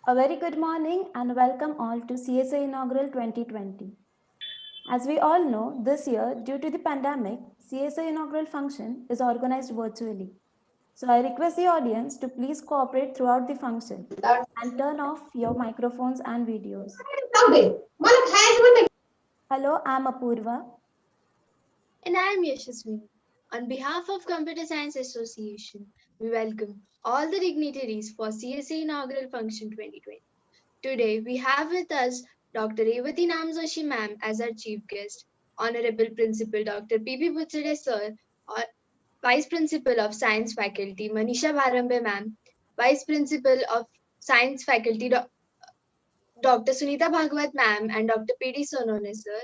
A very good morning and welcome all to CSA Inaugural 2020. As we all know, this year, due to the pandemic, CSA Inaugural function is organized virtually. So I request the audience to please cooperate throughout the function and turn off your microphones and videos. Hello, I'm Apurva. And I am Yashaswini. On behalf of Computer Science Association, we welcome all the dignitaries for CSA Inaugural Function 2020. Today, we have with us Dr. Revati Namjoshi Ma'am as our chief guest, Honorable Principal Dr. P.P. Buchade Sir, Vice Principal of Science Faculty Manisha Bharambe Ma'am, Vice Principal of Science Faculty Dr. Sunita Bhagwat Ma'am, and Dr. P.D. Sonone Sir,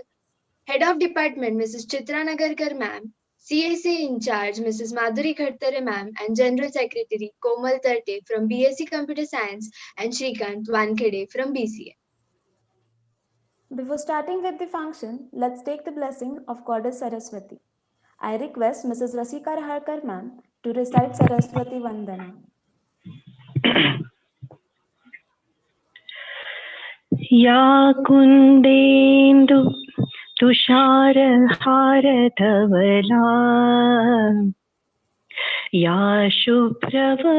Head of Department Mrs. Chitra Nagarkar Ma'am, CSA in charge Mrs. Madhuri Khattare Ma'am, and General Secretary Komal Tarte from BSc Computer Science and Shrikant Wankhede from BCA. Before starting with the function, let's take the blessing of Goddess Saraswati. I request Mrs. Rasika Raharkar Ma'am to recite Saraswati Vandana. या कुन्देन्दु तुषारहारधवला या शुभ्रवस्त्रावृता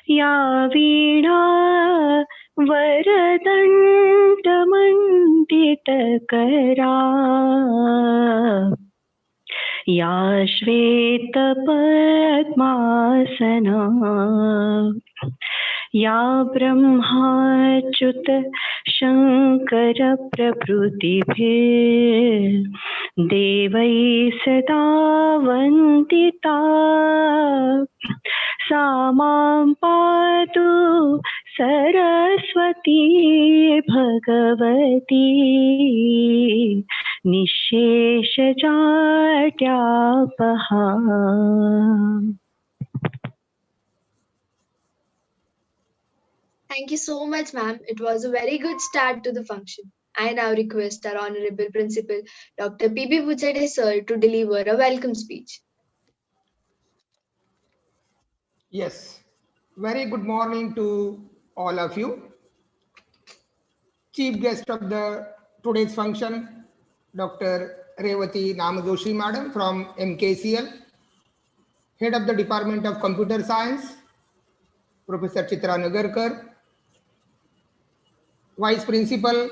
या वीणा वरदण्डमण्डितकरा या श्वेतपद्मासना या ब्रह्माच्युत शङ्कर प्रभृतिभिर्देवैः सदा वन्दिता सा मां पातु Saraswati Bhagwati निःशेषजाड्यापहा. Thank you so much, ma'am. It was a very good start to the function. I now request our Honorable Principal, Dr. P.P. Buchade Sir, to deliver a welcome speech. Yes, very good morning to all of you. Chief guest of the today's function, Dr. Revati Namjoshi Madam from MKCL, Head of the Department of Computer Science, Professor Chitra Nagarkar, Vice Principal,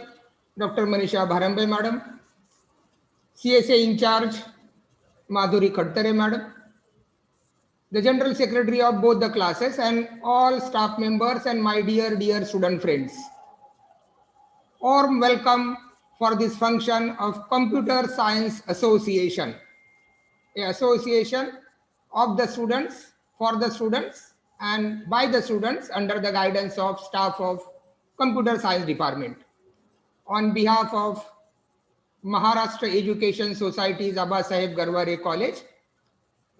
Dr. Manisha Bharambe Madam, CSA in charge, Madhuri Khattare Madam, the General Secretary of both the classes, and all staff members and my dear student friends. Warm welcome for this function of Computer Science Association, an association of the students, for the students, and by the students under the guidance of staff of Computer Science Department. On behalf of Maharashtra Education Society's Abasaheb Garware College,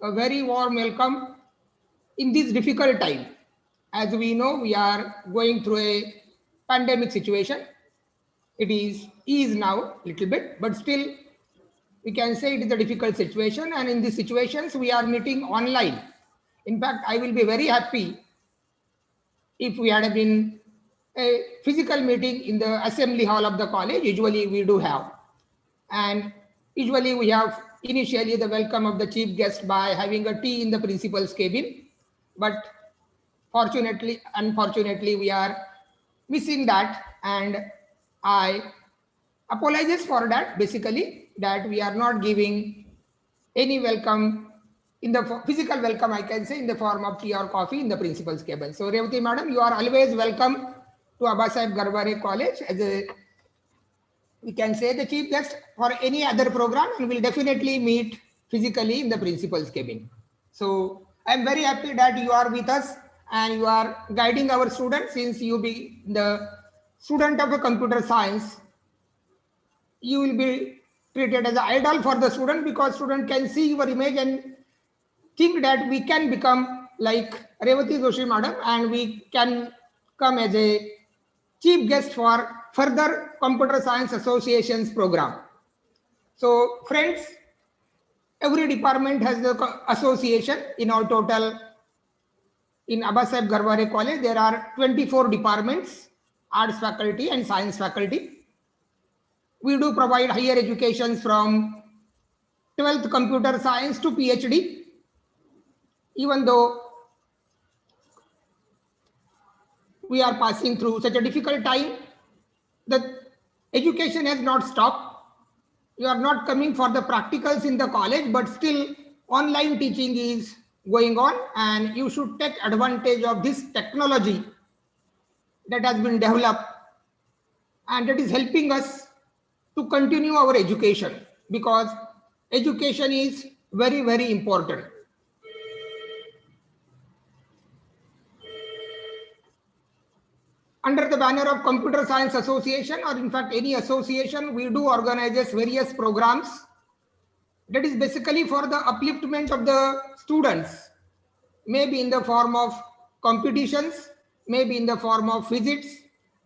a very warm welcome in this difficult time. As we know, we are going through a pandemic situation. It is eased now a little bit, but still we can say it is a difficult situation. And in these situations, we are meeting online. In fact, I will be very happy if we had been a physical meeting in the assembly hall of the college. Usually we do have. And usually we have initially the welcome of the chief guest by having a tea in the principal's cabin. But unfortunately, we are missing that. And I apologize for that, basically, that we are not giving any welcome in the physical welcome, I can say, in the form of tea or coffee in the principal's cabin. So Revati Madam, you are always welcome to Abasaheb Garware College as a, we can say, the chief guest for any other program, and will definitely meet physically in the principal's cabin. So I'm very happy that you are with us and you are guiding our students. Since you be the student of a computer science, you will be treated as an idol for the student, because student can see your image and think that we can become like Revati Joshi Madam, and we can come as a chief guest for further Computer Science Association's program. So friends, every department has the association. In all total In Abasaheb Garware College, there are 24 departments, arts faculty and science faculty. We do provide higher education from 12th computer science to PhD. Even though we are passing through such a difficult time, the education has not stopped. You are not coming for the practicals in the college, but still online teaching is going on, and you should take advantage of this technology that has been developed and that is helping us to continue our education, because education is very, very important. Under the banner of Computer Science Association, or in fact any association, we do organize various programs that is basically for the upliftment of the students, maybe in the form of competitions, maybe in the form of visits.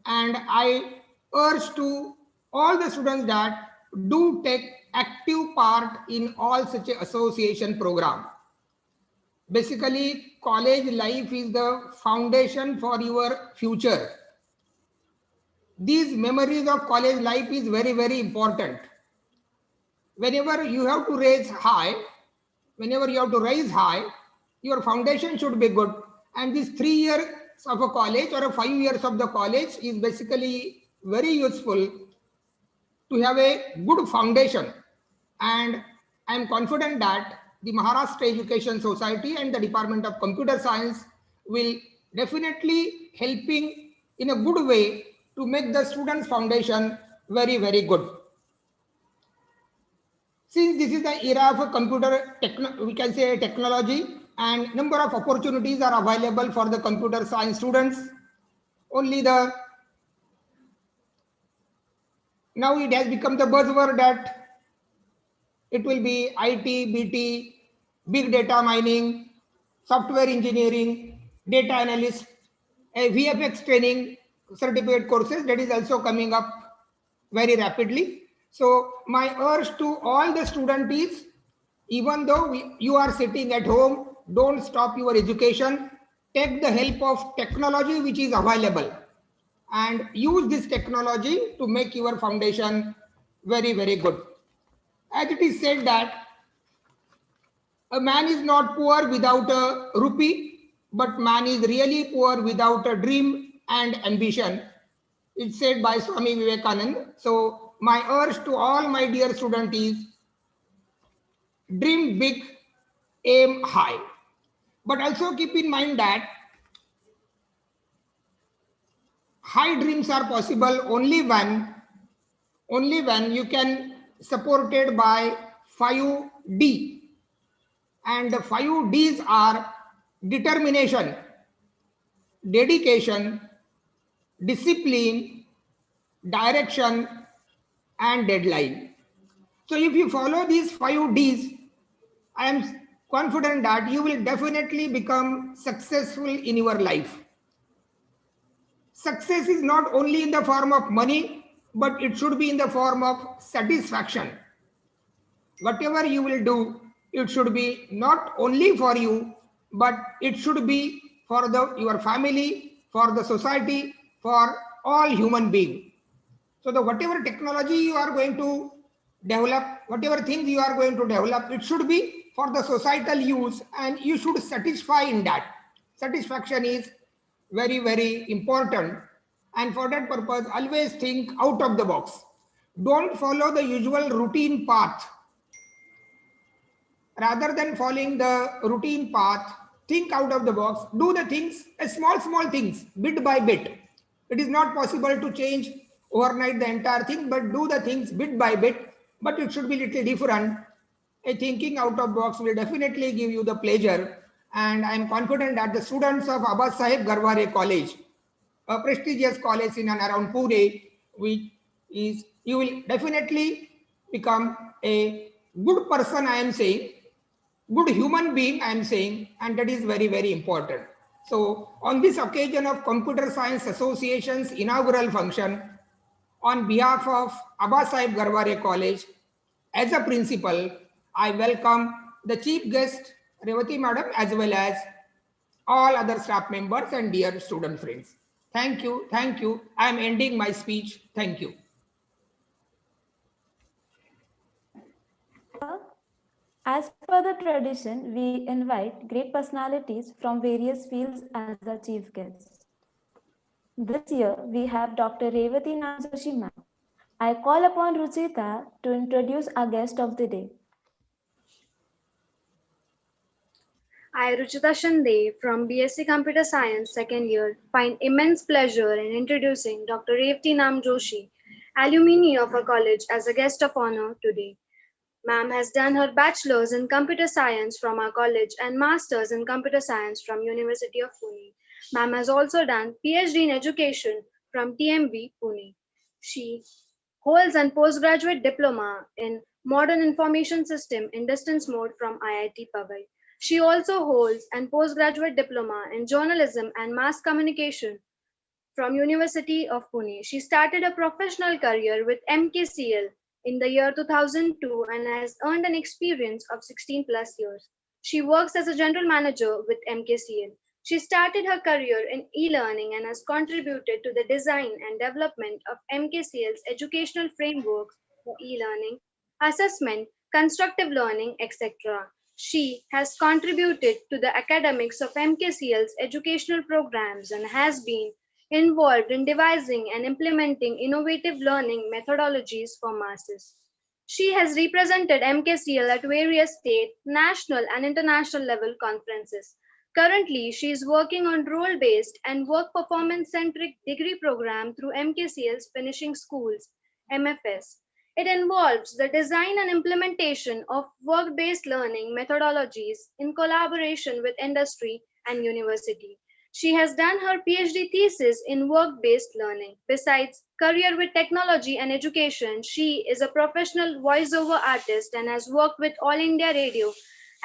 And I urge to all the students that do take active part in all such association program. Basically, college life is the foundation for your future. These memories of college life is very, very important. Whenever you have to raise high, your foundation should be good. And these 3 years of a college or 5 years of the college is basically very useful to have a good foundation. And I am confident that the Maharashtra Education Society and the Department of Computer Science will definitely helping in a good way to make the students' foundation very, very good. Since this is the era of computer we can say technology, and number of opportunities are available for the computer science students. Only now it has become the buzzword that it will be IT, BT, big data mining, software engineering, data analyst, a VFX training certificate courses that is also coming up very rapidly. So my urge to all the students is, even though you are sitting at home, don't stop your education. Take the help of technology which is available and use this technology to make your foundation very, very good. As it is said that a man is not poor without a rupee, but man is really poor without a dream and ambition. It's said by Swami Vivekananda. So my urge to all my dear students is, dream big, aim high. But also keep in mind that high dreams are possible only when you can supported by 5D. And the 5 Ds are determination, dedication, discipline, direction, and deadline. So if you follow these 5 Ds, I am confident that you will definitely become successful in your life. Success is not only in the form of money, but it should be in the form of satisfaction. Whatever you will do, it should be not only for you, but it should be for your family, for the society, for all human beings. So the whatever technology you are going to develop, whatever things you are going to develop, it should be for the societal use, and you should satisfy in that. Satisfaction is very, very important. And for that purpose, always think out of the box. Don't follow the usual routine path. Rather than following the routine path, think out of the box. Do the things, small things, bit by bit. It is not possible to change overnight the entire thing, but do the things bit by bit. But it should be little different. A thinking out of box will definitely give you the pleasure. And I am confident that the students of Abasaheb Garware College, a prestigious college in and around Pune, you will definitely become a good person, I am saying, good human being, I am saying, and that is very, very important. So on this occasion of Computer Science Association's inaugural function, on behalf of Abasaheb Garware College, as a principal, I welcome the chief guest, Revati Madam, as well as all other staff members and dear student friends. Thank you. Thank you. I am ending my speech. Thank you. As per the tradition, we invite great personalities from various fields as our chief guests. This year, we have Dr. Revati Namjoshi ma'am. I call upon Ruchita to introduce our guest of the day. I, Ruchita Shande from BSc Computer Science second year, find immense pleasure in introducing Dr. Revati Namjoshi, alumni of our college, as a guest of honor today. Ma'am has done her bachelor's in computer science from our college and master's in computer science from University of Pune. Ma'am has also done PhD in education from TMV Pune. She holds a postgraduate diploma in modern information system in distance mode from IIT Powai. She also holds a postgraduate diploma in journalism and mass communication from University of Pune. She started a professional career with MKCL in the year 2002 and has earned an experience of 16 plus years. She works as a general manager with MKCL. She started her career in e-learning and has contributed to the design and development of MKCL's educational frameworks for e-learning, assessment, constructive learning, etc. She has contributed to the academics of MKCL's educational programs and has been involved in devising and implementing innovative learning methodologies for masses. She has represented MKCL at various state, national, and international level conferences. Currently, she is working on role-based and work performance-centric degree program through MKCL's Finishing Schools, MFS. It involves the design and implementation of work-based learning methodologies in collaboration with industry and university. She has done her PhD thesis in work-based learning. Besides career with technology and education, she is a professional voiceover artist and has worked with All India Radio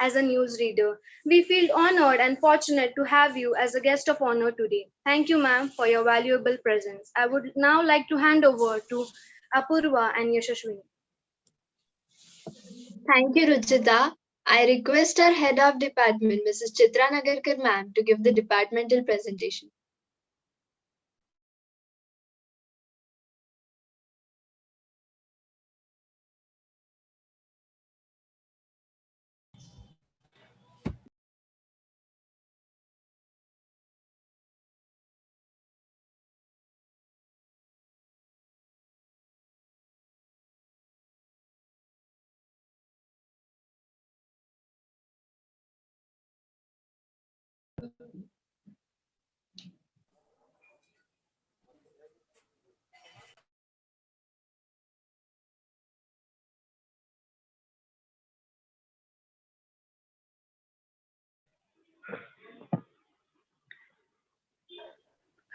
as a newsreader. We feel honored and fortunate to have you as a guest of honor today. Thank you, ma'am, for your valuable presence. I would now like to hand over to Apurva and Yashashwini. Thank you, Ruchita. I request our head of department, Mrs. Chitra Nagarkar ma'am, to give the departmental presentation.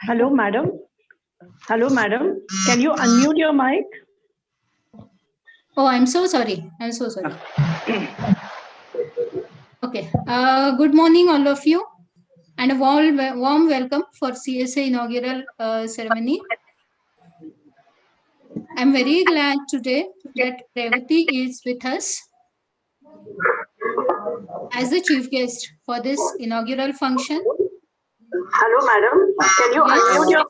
Hello, madam. Hello, madam. Can you unmute your mic? Oh, I'm so sorry. I'm so sorry. Okay. Good morning, all of you, and a warm welcome for CSA inaugural ceremony. I'm very glad today that Revati is with us as the chief guest for this inaugural function. Hello, madam. Can you unmute your?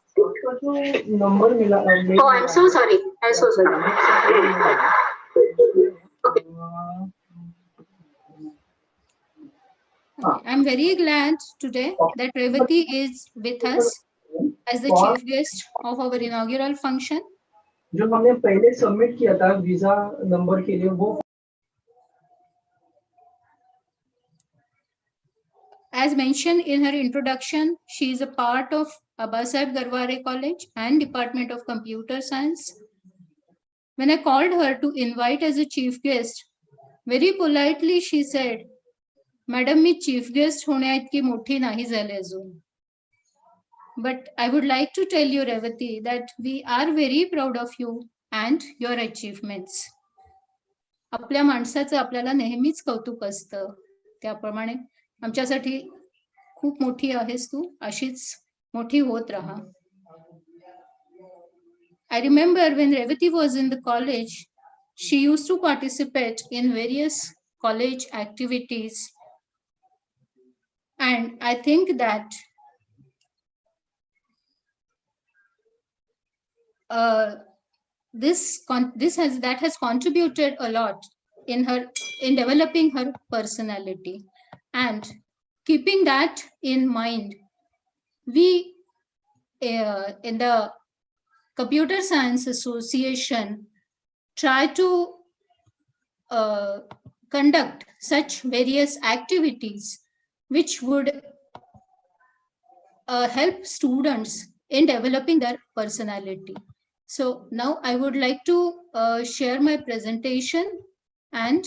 Oh, I'm so sorry. I'm so sorry. Okay. I'm very glad today that Revati is with us as the chief guest of our inaugural function. जो हमने पहले submit किया था visa number के लिए वो As mentioned in her introduction, she is a part of Abasaheb Garware College and Department of Computer Science. When I called her to invite as a chief guest, very politely she said, "Madam, me chief guest होण्या इतकी मोठी नाही झाले अजून." But I would like to tell you, Revati, that we are very proud of you and your achievements. आपल्या माणसाचं आपल्याला नेहमीच कौतुक असतं. त्याप्रमाणे आमच्यासाठी खूप मोठी आहेस तू, अशीच मोठी होत राहा. I remember when Revati was in the college, she used to participate in various college activities And I think that that has contributed a lot in developing her personality. And keeping that in mind, we in the Computer Science Association try to conduct such various activities which would help students in developing their personality. So now I would like to share my presentation, and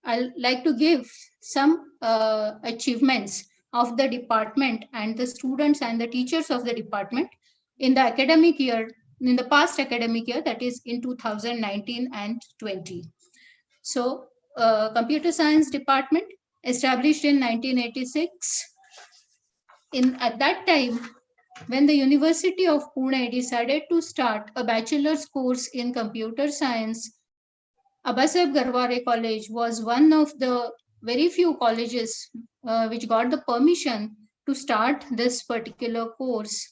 I'd like to give some achievements of the department and the students and the teachers of the department in the academic year, in the past academic year, that is in 2019 and 20. So computer science department established in 1986. At that time, when the University of Pune decided to start a bachelor's course in computer science, Abasab Garware College was one of the very few colleges which got the permission to start this particular course.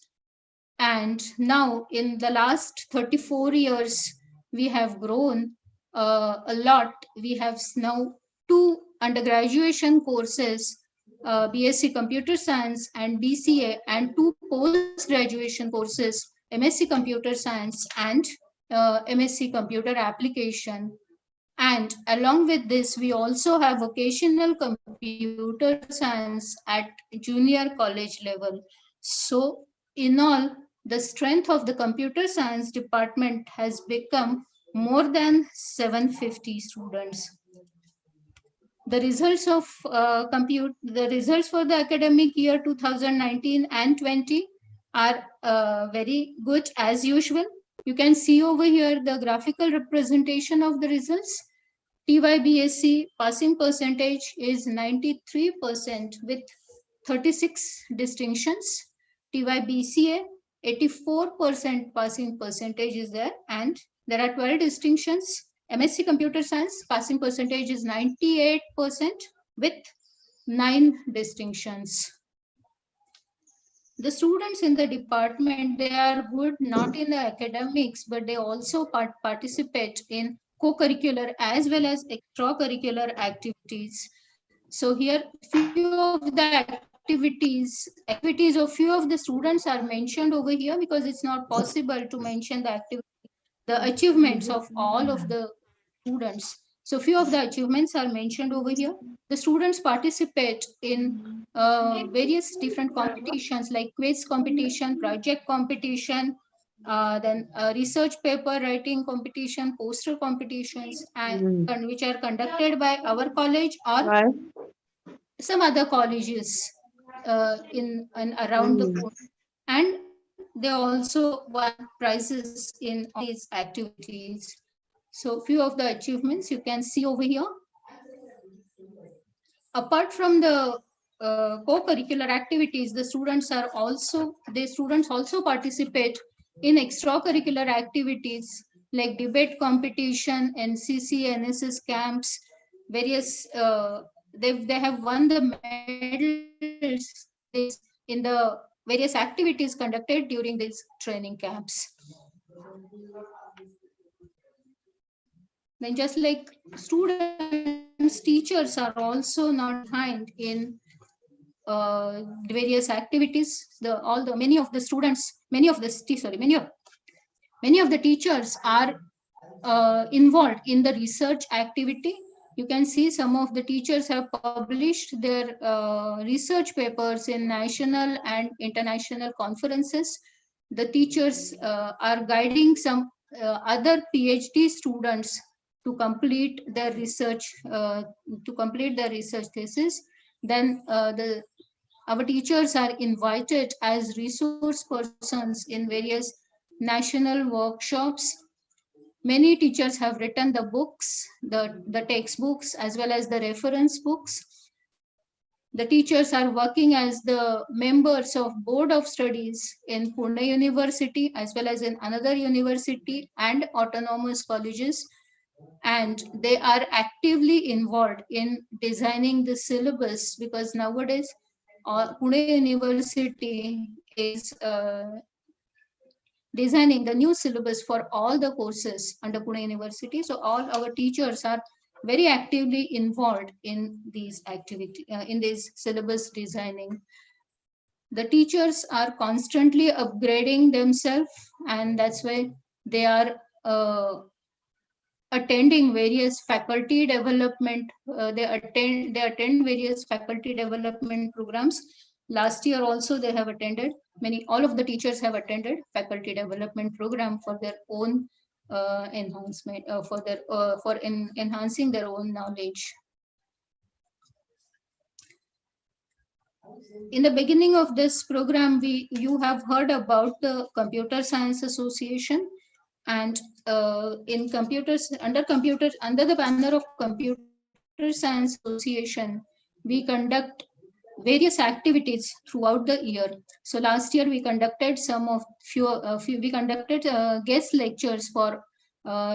And now in the last 34 years, we have grown a lot. We have now 2 undergraduation courses, BSc Computer Science and BCA, and 2 post-graduation courses, MSc Computer Science and MSc Computer Application. And along with this, we also have vocational computer science at junior college level. So in all, the strength of the computer science department has become more than 750 students. The results of the results for the academic year 2019 and 20 are very good as usual. You can see over here the graphical representation of the results. TYBSc passing percentage is 93% with 36 distinctions. TYBCA 84% passing percentage is there, and there are 12 distinctions. MSc Computer Science passing percentage is 98% with 9 distinctions. The students in the department, they are good not in the academics, but they also participate in co-curricular as well as extracurricular activities. So here, few of the activities of few of the students are mentioned over here, because it's not possible to mention the achievements of all of the students. So few of the achievements are mentioned over here. The students participate in various different competitions like quiz competition, project competition, then research paper writing competition, poster competitions, and which are conducted by our college or some other colleges in and around the world. And they also won prizes in all these activities. So few of the achievements you can see over here. Apart from the co-curricular activities, the students also participate in extracurricular activities like debate competition, NCC, NSS camps, various. They have won the medals in the various activities conducted during these training camps. Then just like students, teachers are also not behind in various activities. Many of the teachers are involved in the research activity. You can see some of the teachers have published their research papers in national and international conferences. The teachers are guiding some other PhD students to complete their research thesis. Then our teachers are invited as resource persons in various national workshops. Many teachers have written the books, the textbooks, as well as the reference books. The teachers are working as the members of Board of Studies in Pune University, as well as in another university and autonomous colleges. and they are actively involved in designing the syllabus, because nowadays Pune University is designing the new syllabus for all the courses under Pune University. So all our teachers are very actively involved in these activity, in this syllabus designing. The teachers are constantly upgrading themselves, and that's why they are attending various faculty development. They attend various faculty development programs. Last year also they have attended. All of the teachers have attended faculty development program for their own enhancement, for enhancing their own knowledge. In the beginning of this program, you have heard about the Computer Science Association, and in computers, under the banner of Computer Science Association, we conduct various activities throughout the year. So last year we conducted we conducted guest lectures for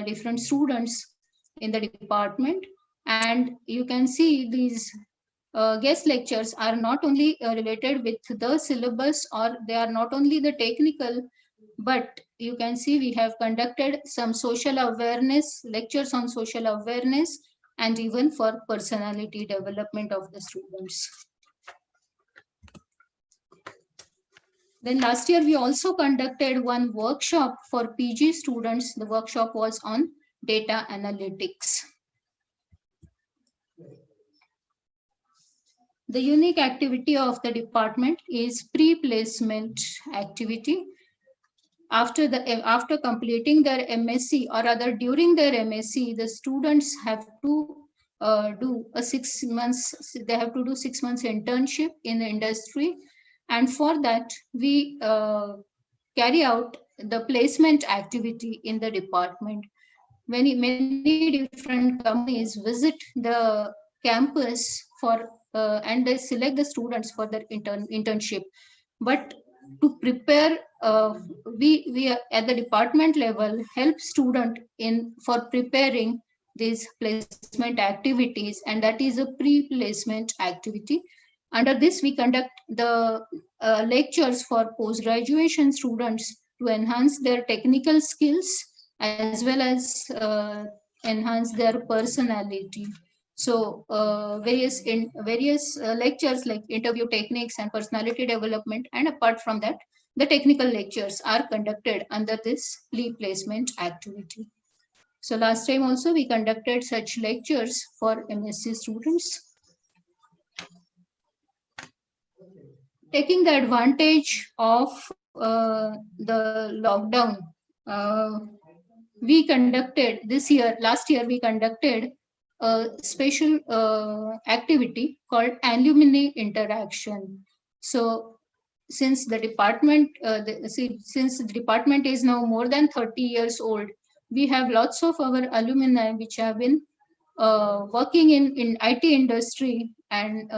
different students in the department, and you can see these guest lectures are not only related with the syllabus, or they are not only the technical, but you can see we have conducted some social awareness lectures on social awareness, and even for personality development of the students. Then last year we also conducted one workshop for PG students. The workshop was on data analytics. The unique activity of the department is pre-placement activity. After completing their MSc, or rather during their MSc, the students have to do a 6 months. They have to do 6 months internship in the industry, and for that we carry out the placement activity in the department. Many different companies visit the campus for and they select the students for their internship. But to prepare, we at the department level help student for preparing these placement activities, and that is a pre-placement activity. Under this, we conduct the lectures for post-graduation students to enhance their technical skills as well as enhance their personality. So various lectures like interview techniques and personality development, and apart from that, the technical lectures are conducted under this pre-placement activity. So last time also we conducted such lectures for MSc students. Taking the advantage of the lockdown, last year we conducted a special activity called alumni interaction. So since the department is now more than 30 years old, we have lots of our alumni which have been working in IT industry, and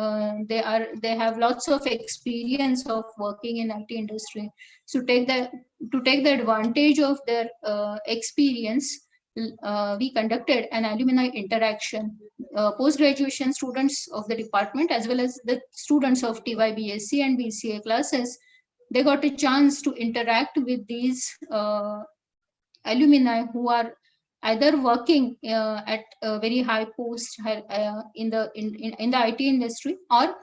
they have lots of experience of working in IT industry. So to take the advantage of their experience, we conducted an alumni interaction. Post-graduation students of the department as well as the students of TY, BSc and BCA classes, they got a chance to interact with these alumni who are either working at a very high post in the IT industry, or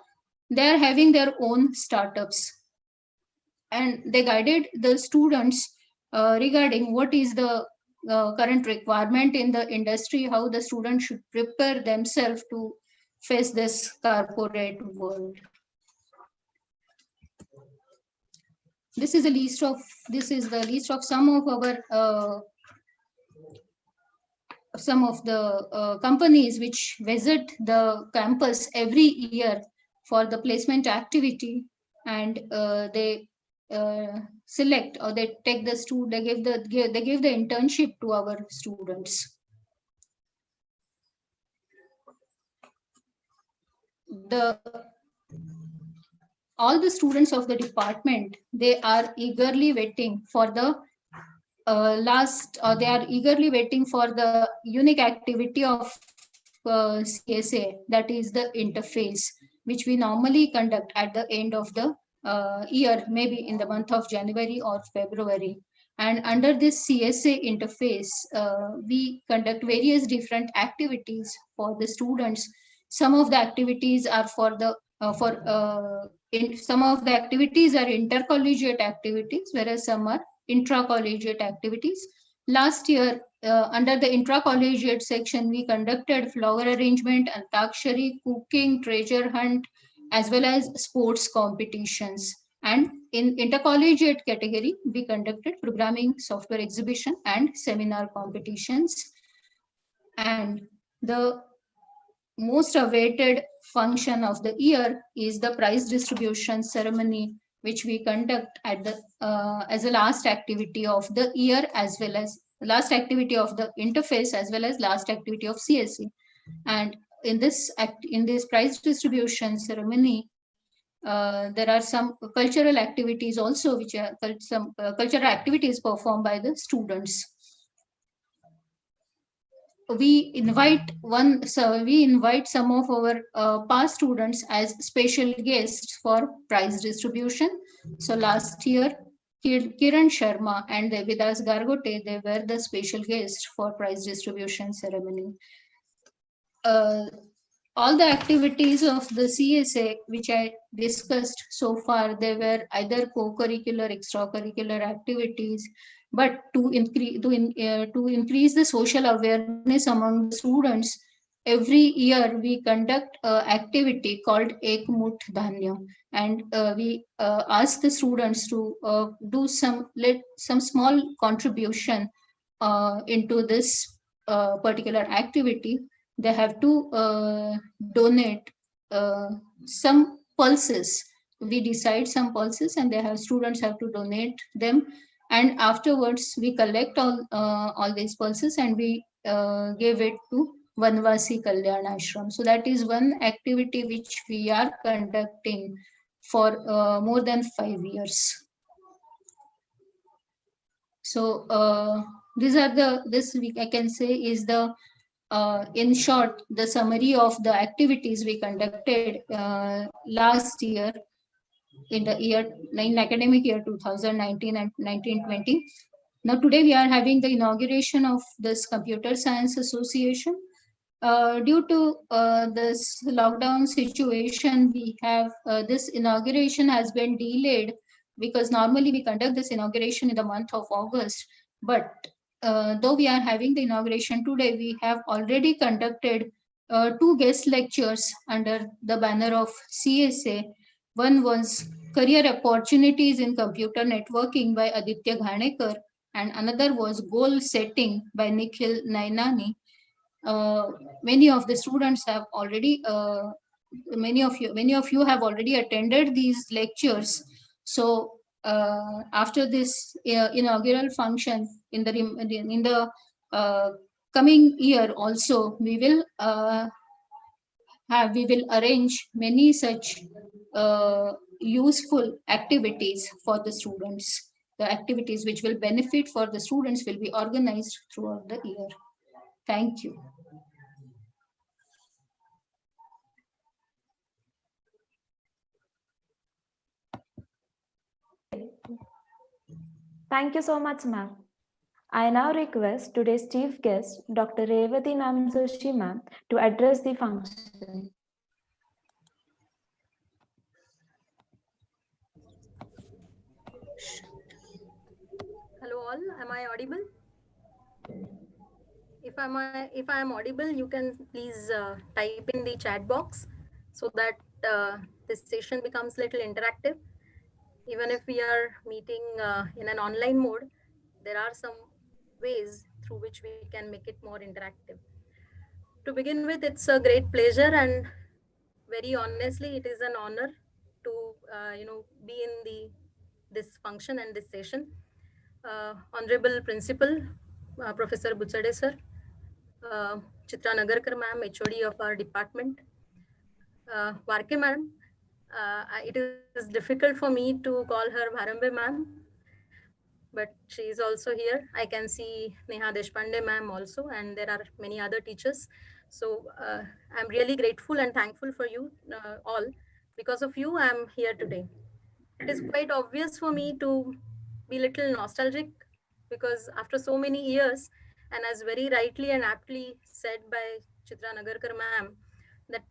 they are having their own startups, and they guided the students regarding what is the current requirement in the industry, how the students should prepare themselves to face this corporate world. This is the list of some of our some of the companies which visit the campus every year for the placement activity, and they select, or they take the they give the internship to our students. All the students of the department, they are eagerly waiting for the they are eagerly waiting for the unique activity of CSA, that is the interface, which we normally conduct at the end of the year, maybe in the month of January or February. And under this CSA interface, we conduct various different activities for the students. Some of the activities are some of the activities are intercollegiate activities, whereas some are intracollegiate activities. Last year, under the intracollegiate section, we conducted flower arrangement, antakshari, cooking, treasure hunt, as well as sports competitions. And in intercollegiate category, we conducted programming, software exhibition, and seminar competitions. And the most awaited function of the year is the prize distribution ceremony, which we conduct at the as a last activity of the year, as well as last activity of the interface, as well as last activity of CSE. And in this prize distribution ceremony, there are some cultural activities also, which are some cultural activities performed by the students. We invite some of our past students as special guests for prize distribution. So last year, Kiran Sharma and Devidas Gargote, they were the special guests for prize distribution ceremony. All the activities of the CSA, which I discussed so far, they were either co-curricular, extracurricular activities, but to increase the social awareness among the students, every year we conduct an activity called Ek Mut Dhanya, and we ask the students to do some small contribution into this particular activity. They have to donate some pulses. We decide some pulses, and students have to donate them. And afterwards, we collect all these pulses, and we give it to Vanvasi Kalyan Ashram. So that is one activity which we are conducting for more than 5 years. So this week I can say is the in short, the summary of the activities we conducted last year in academic year 2019 and 1920. Now today we are having the inauguration of this Computer Science Association. Due to this lockdown situation, we have this inauguration has been delayed, because normally we conduct this inauguration in the month of August. But though we are having the inauguration today, we have already conducted 2 guest lectures under the banner of CSA. One was Career Opportunities in Computer Networking by Aditya Ghanekar, and another was Goal Setting by Nikhil Nainani. Many of the students have already, many of you have already attended these lectures. So after this inaugural function in the coming year also, we will arrange many such useful activities for the students. The activities which will benefit for the students will be organized throughout the year. Thank you. Thank you so much, ma'am. I now request today's chief guest, Dr. Revati Namjoshi ma'am, to address the function. Hello all, am I audible? If I am audible, you can please type in the chat box so that this session becomes little interactive. Even if we are meeting in an online mode, there are some ways through which we can make it more interactive. To begin with, it's a great pleasure, and very honestly, it is an honor to be in this function and this session. Honorable Principal, Professor Buchade sir, Chitra Nagarkar ma'am, HOD of our department, Varke ma'am, it is difficult for me to call her Bharambe ma'am, but she is also here. I can see Neha Deshpande ma'am also, and there are many other teachers. So I'm really grateful and thankful for you all. Because of you, I'm here today. It is quite obvious for me to be little nostalgic, because after so many years, and as very rightly and aptly said by Chitra Nagarkar ma'am, that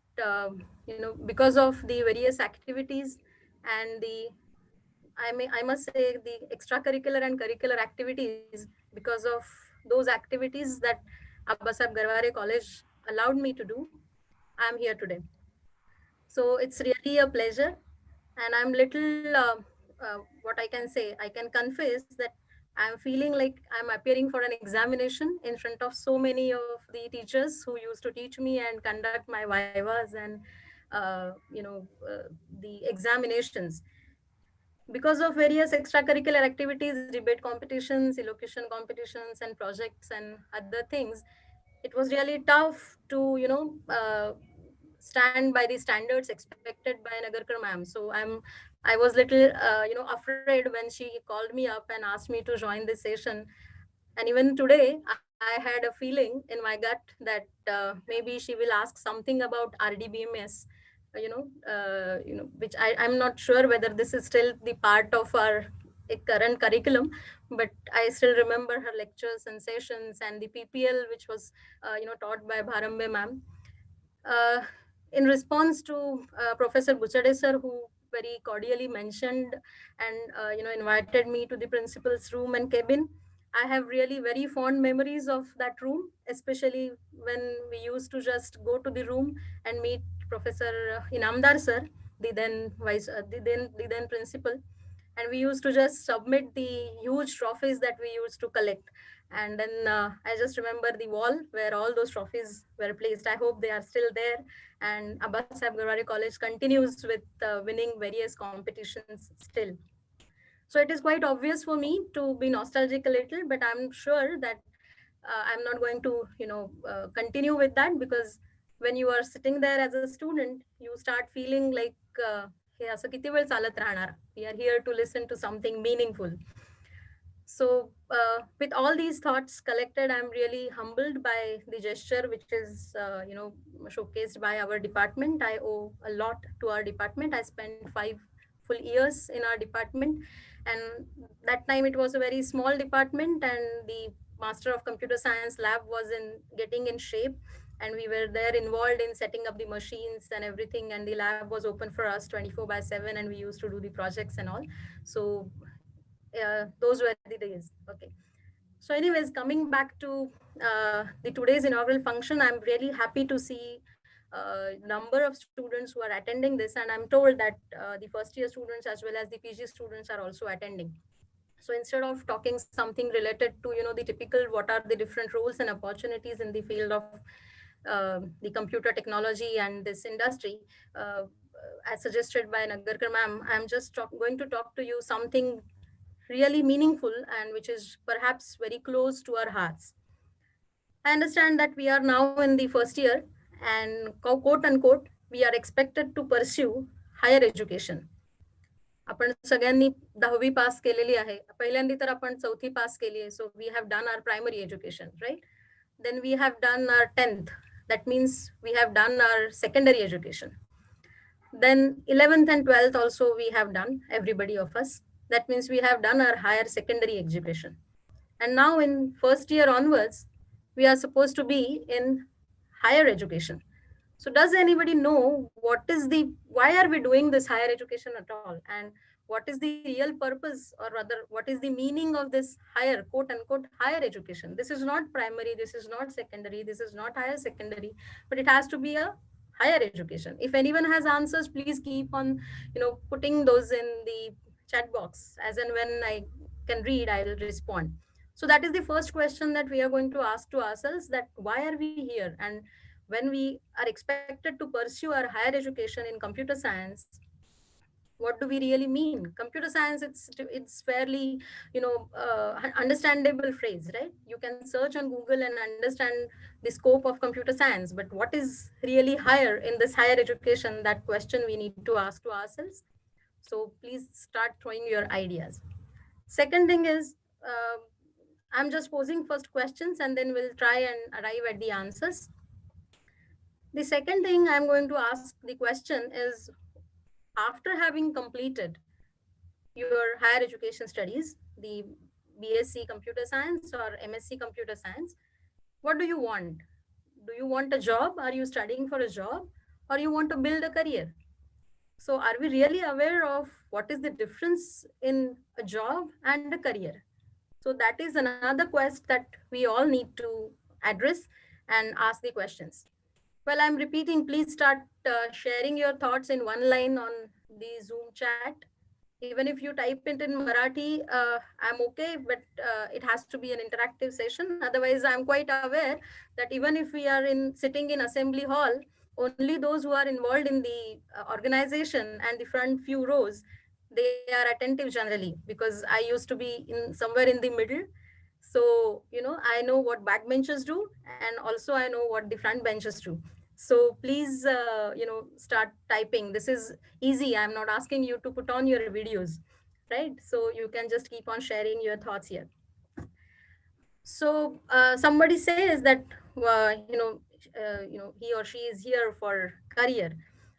because of the various activities and the I must say the extracurricular and curricular activities, because of those activities that Abbasab Garware College allowed me to do, I'm here today. So it's really a pleasure, and I'm little what I can say. I can confess that I'm feeling like I'm appearing for an examination in front of so many of the teachers who used to teach me and conduct my vivas and the examinations. Because of various extracurricular activities, debate competitions, elocution competitions, and projects and other things, it was really tough to stand by the standards expected by Nagarkar ma'am. So I was little afraid when she called me up and asked me to join this session. And even today, I had a feeling in my gut that maybe she will ask something about RDBMS, which I'm not sure whether this is still the part of our current curriculum, but I still remember her lectures and sessions and the PPL, which was, taught by Bharambe ma'am. Uh, in response to Professor Buchade sir, who very cordially mentioned and invited me to the principal's room and cabin, I have really very fond memories of that room, especially when we used to just go to the room and meet Professor Inamdar sir, the then principal, and we used to just submit the huge trophies that we used to collect. And then I just remember the wall where all those trophies were placed. I hope they are still there. And Abbas Sahib Garware College continues with winning various competitions still. So it is quite obvious for me to be nostalgic a little, but I'm sure that I'm not going to continue with that, because when you are sitting there as a student, you start feeling like हे असं किती वेळ चालत राहणार. We are here to listen to something meaningful. So, with all these thoughts collected, I'm really humbled by the gesture, which is, showcased by our department. I owe a lot to our department. I spent 5 full years in our department, and that time it was a very small department, and the Master of Computer Science lab was in getting in shape, and we were there involved in setting up the machines and everything, and the lab was open for us 24/7, and we used to do the projects and all. So those were the days. Okay. So anyways, coming back to the today's inaugural function, I'm really happy to see number of students who are attending this, and I'm told that the first year students as well as the PG students are also attending. So instead of talking something related to the typical what are the different roles and opportunities in the field of the computer technology and this industry, as suggested by Nagarkar ma'am, I'm just going to talk to you something really meaningful and which is perhaps very close to our hearts. I understand that we are now in the first year, and quote unquote we are expected to pursue higher education. आपण सगळ्यांनी 10वी पास केलेली आहे. पहिल्यांदा तर आपण 4थी पास केली आहे. So we have done our primary education, right? Then we have done our 10th. That means we have done our secondary education. Then 11th and 12th also we have done, everybody of us. That means we have done our higher secondary education. And now in first year onwards, we are supposed to be in higher education. So does anybody know why are we doing this higher education at all? And what is the real purpose, or rather, what is the meaning of this higher, quote unquote, higher education? This is not primary, this is not secondary, this is not higher secondary, but it has to be a higher education. If anyone has answers, please keep on, putting those in the chat box. As and when I can read, I will respond. So that is the first question that we are going to ask to ourselves, that why are we here? And when we are expected to pursue our higher education in computer science, what do we really mean? Computer science, it's fairly understandable phrase, right? You can search on Google and understand the scope of computer science, but what is really higher in this higher education? That question we need to ask to ourselves. So please start throwing your ideas. Second thing is, uh, I'm just posing first questions and then we'll try and arrive at the answers. The second thing I'm going to ask the question is, after having completed your higher education studies, the BSc Computer Science or MSc Computer Science, what do you want? Do you want a job? Are you studying for a job? Or you want to build a career? So are we really aware of what is the difference in a job and a career? So that is another quest that we all need to address and ask the questions. Well, I'm repeating, please start sharing your thoughts in one line on the Zoom chat. Even if you type it in Marathi, I'm okay, but it has to be an interactive session. Otherwise, I'm quite aware that even if we are in sitting in assembly hall, only those who are involved in the organization and the front few rows, they are attentive generally, because I used to be in somewhere in the middle. So, I know what backbenchers do, and also I know what the front benchers do. So please, start typing. This is easy. I'm not asking you to put on your videos, right? So you can just keep on sharing your thoughts here. So somebody says that he or she is here for career.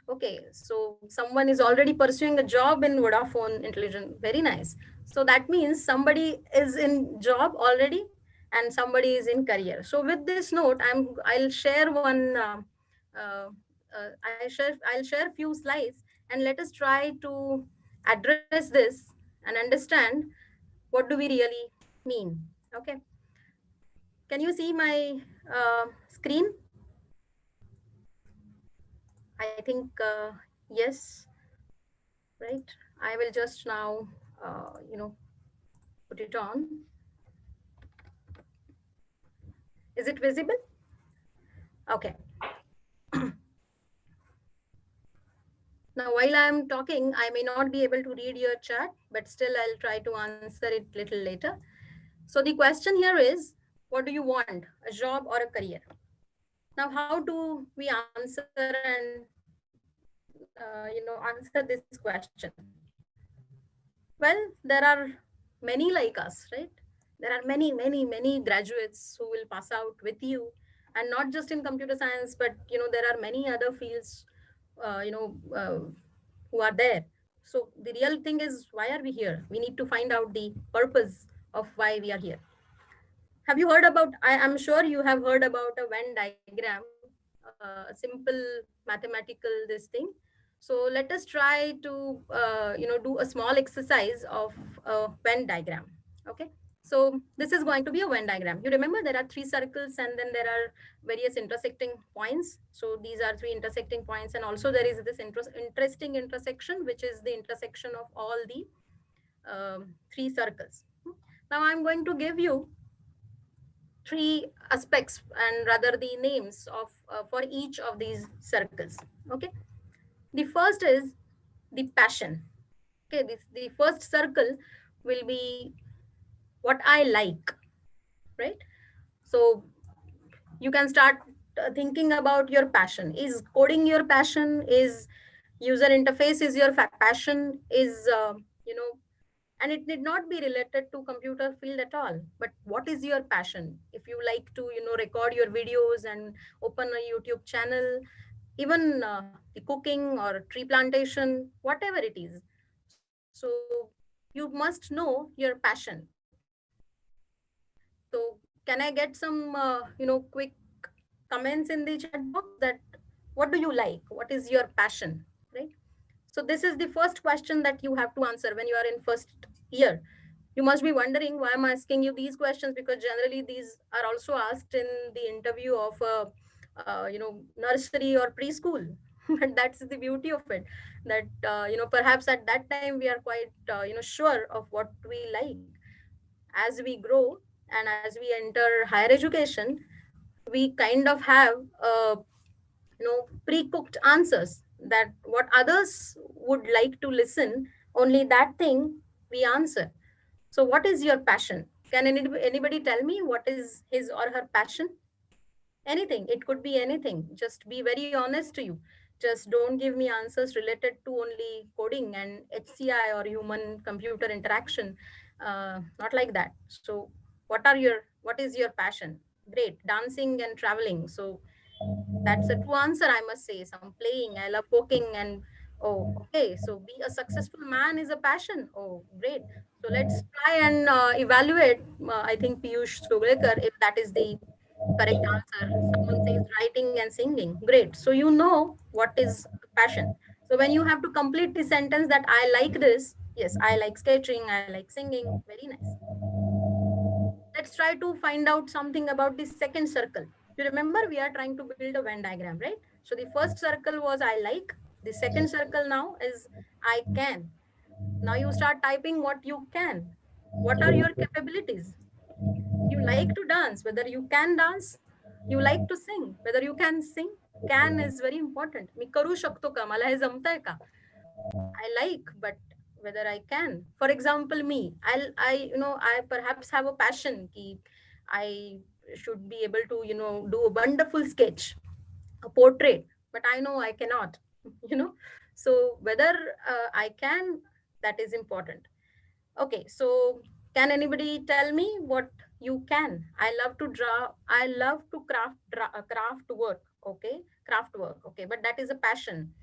Okay, so someone is already pursuing a job in Vodafone Intelligent. Very nice. So that means somebody is in job already and somebody is in career. So with this note, I'll share one. I'll share few slides, and let us try to address this and understand what do we really mean. Okay. Can you see my screen? I think yes, right? I will just now, put it on. Is it visible? Okay. Now, while I'm talking, I may not be able to read your chat, but still I'll try to answer it little later. So the question here is, what do you want, a job or a career? Now, how do we answer and answer this question? Well, there are many like us, right? There are many graduates who will pass out with you, and not just in computer science, but there are many other fields, uh, you know, uh, who are there. So the real thing is, why are we here? We need to find out the purpose of why we are here. Have you heard about? I'm sure you have heard about a Venn diagram, a simple mathematical this thing. So let us try to do a small exercise of a Venn diagram. Okay. So this is going to be a Venn diagram. You remember there are three circles and then there are various intersecting points. So these are three intersecting points, and also there is this interesting intersection, which is the intersection of all the three circles. Now I'm going to give you three aspects, and rather the names of for each of these circles. Okay. The first is the passion. Okay, the first circle will be what I like, right? So you can start thinking about your passion. Is coding your passion? Is user interface is your passion? Is and it need not be related to computer field at all. But what is your passion? If you like to record your videos and open a YouTube channel, even the cooking or tree plantation, whatever it is. So you must know your passion. So can I get some quick comments in the chat box that what do you like? What is your passion? Right? So this is the first question that you have to answer when you are in first year. You must be wondering why I'm asking you these questions, because generally these are also asked in the interview of a nursery or preschool. But that's the beauty of it, that perhaps at that time we are quite sure of what we like. As we grow and as we enter higher education, we kind of have pre-cooked answers, that what others would like to listen, only that thing we answer. So what is your passion? Can anybody tell me what is his or her passion? Anything. It could be anything. Just be very honest to you. Just don't give me answers related to only coding and HCI or human computer interaction. Not like that. So what is your passion? Great, dancing and traveling. So that's a true answer, I must say. Some playing, I love cooking. And oh, okay, so be a successful man is a passion. Oh, great. So let's try and evaluate, I think, Piyush Sugrekar, if that is the correct answer. Someone says writing and singing. Great. So you know what is passion. So when you have to complete the sentence that I like this, yes, I like sketching, I like singing. Very nice. Let's try to find out something about the second circle. You remember we are trying to build a Venn diagram, right? So the first circle was I like. The second circle now is I can. Now you start typing what you can. What are your capabilities? You like to dance, whether you can dance. You like to sing, whether you can sing. Can is very important. मी करू शकतो का? मला हे जमतंय का? I like, but whether I can. For example, me, I perhaps have a passion ki I should be able to, do a wonderful sketch, a portrait, but I know I cannot, you know. So whether I can, that is important. Okay, so can anybody tell me what you can? I love to draw. I love to craft work. Okay, craft work. Okay, but that is a passion.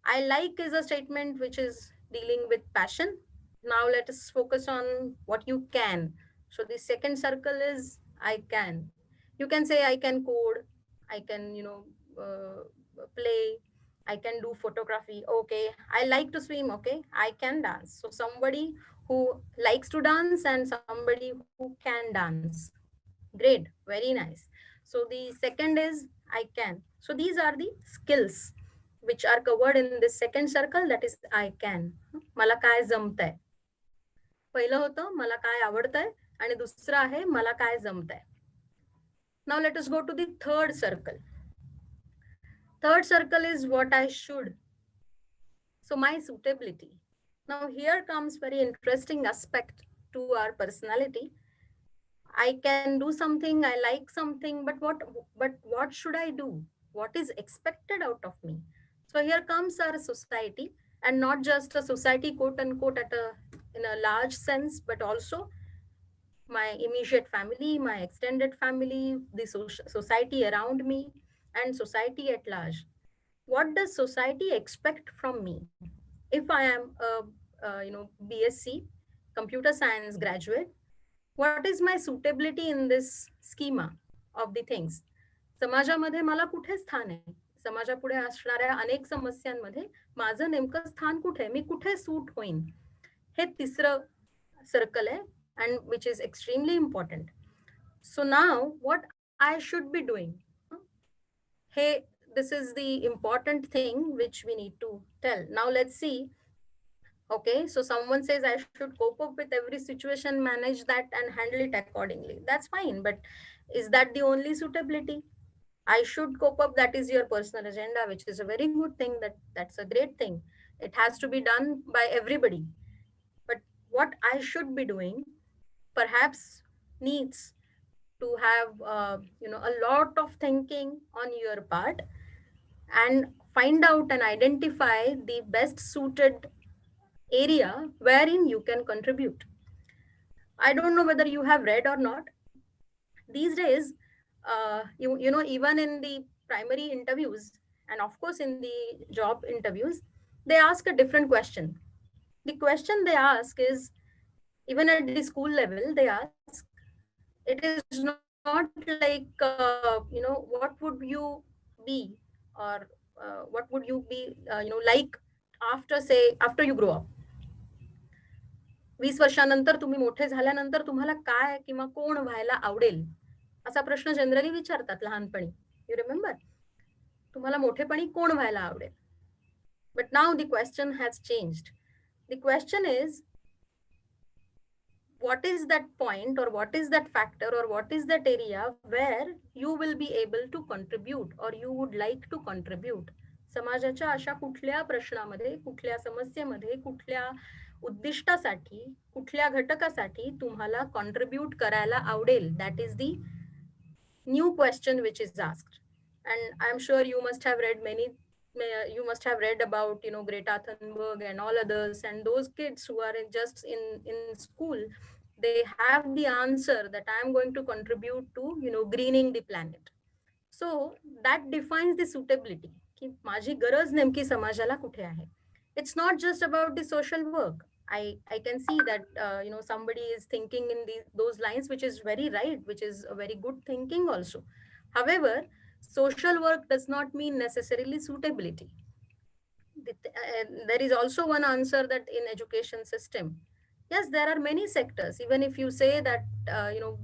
I like is a statement which is dealing with passion. Now let us focus on what you can. So the second circle is I can. You can say I can code. I can, play. I can do photography. Okay. I like to swim. Okay. I can dance. So somebody who likes to dance and somebody who can dance. Great. Very nice. So the second is I can. So these are the skills which are covered in this second circle, that is I can. मला काय जमतंय. पहिलं होतं मला काय आवडतंय आणि दुसरं आहे मला काय जमतंय. Now let us go to the third circle. Third circle is what I should. So my suitability. Now here comes very interesting aspect to our personality. I can do something, I like something, but what should I do? What is expected out of me? So here comes our society, and not just a society, quote unquote, in a large sense, but also my immediate family, my extended family, the society around me, and society at large. What does society expect from me? If I am a BSc computer science graduate, what is my suitability in this schema of the things? समाजामध्ये मला कुठे स्थान आहे? समाजापुढे असणाऱ्या अनेक समस्यांमध्ये माझं नेमकं स्थान कुठे? मी कुठे सूट होईन? हे तिसरं सर्कल आहे, and which is extremely important. So now what I should be doing? Hey, this is the important thing which we need to tell. Now let's see. Okay, so someone says I should cope up with every situation, manage that, and handle it accordingly. That's fine, but is that the only suitability? I should cope up, that is your personal agenda, which is a very good thing. That's a great thing. It has to be done by everybody. But what I should be doing perhaps needs to have a lot of thinking on your part, and find out and identify the best suited area wherein you can contribute. I don't know whether you have read or not. These days, even in the primary interviews, and of course in the job interviews, they ask a different question. The question they ask is, even at the school level, they ask, it is not like, what would you be, or what would you be, like after you grow up. 20 वर्षानंतर तुम्ही मोठे झाल्यानंतर तुम्हाला काय किंवा कोण व्हायला आवडेल, असा प्रश्न जनरली विचारतात लहानपणी. यू रिमेंबर, तुम्हाला मोठेपणी कोण व्हायला आवडेल. But now the question has changed. The question is, what is that point, or what is that factor, or what is that area where you will be able to contribute, or you would like to contribute. समाजाच्या अशा कुठल्या प्रश्नामध्ये, कुठल्या समस्येमध्ये, कुठल्या उद्दिष्टासाठी, कुठल्या घटकासाठी तुम्हाला contribute करायला आवडेल. That is the new question which is asked. And I'm sure you must have read you must have read about Greta Thunberg and all others, and those kids who are just in school, they have the answer that I am going to contribute to greening the planet. So that defines the suitability. की माझी गरज नेमकी समाजाला कुठे आहे. It's not just about the social work. I can see that somebody is thinking in those lines, which is very right, which is a very good thinking also. However, social work does not mean necessarily suitability. There is also one answer that in education system, yes, there are many sectors. Even if you say that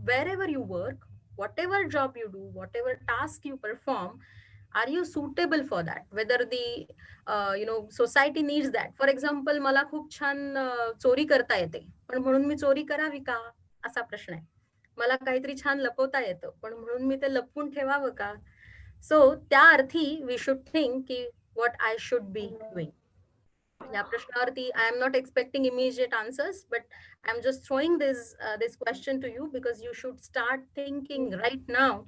wherever you work, whatever job you do, whatever task you perform, are you suitable for that, whether the society needs that. For example, मला खूप छान चोरी करता येते, पण म्हणून मी चोरी करावी का, असा प्रश्न आहे. मला काहीतरी छान लपवता येतं, पण म्हणून मी ते लपवून ठेवावं का. सो त्या अर्थी वी शुड थिंक की what I should be doing. Yeah, Prashnaarthi, I am not expecting immediate answers, but I'm just throwing this question to you because you should start thinking right now.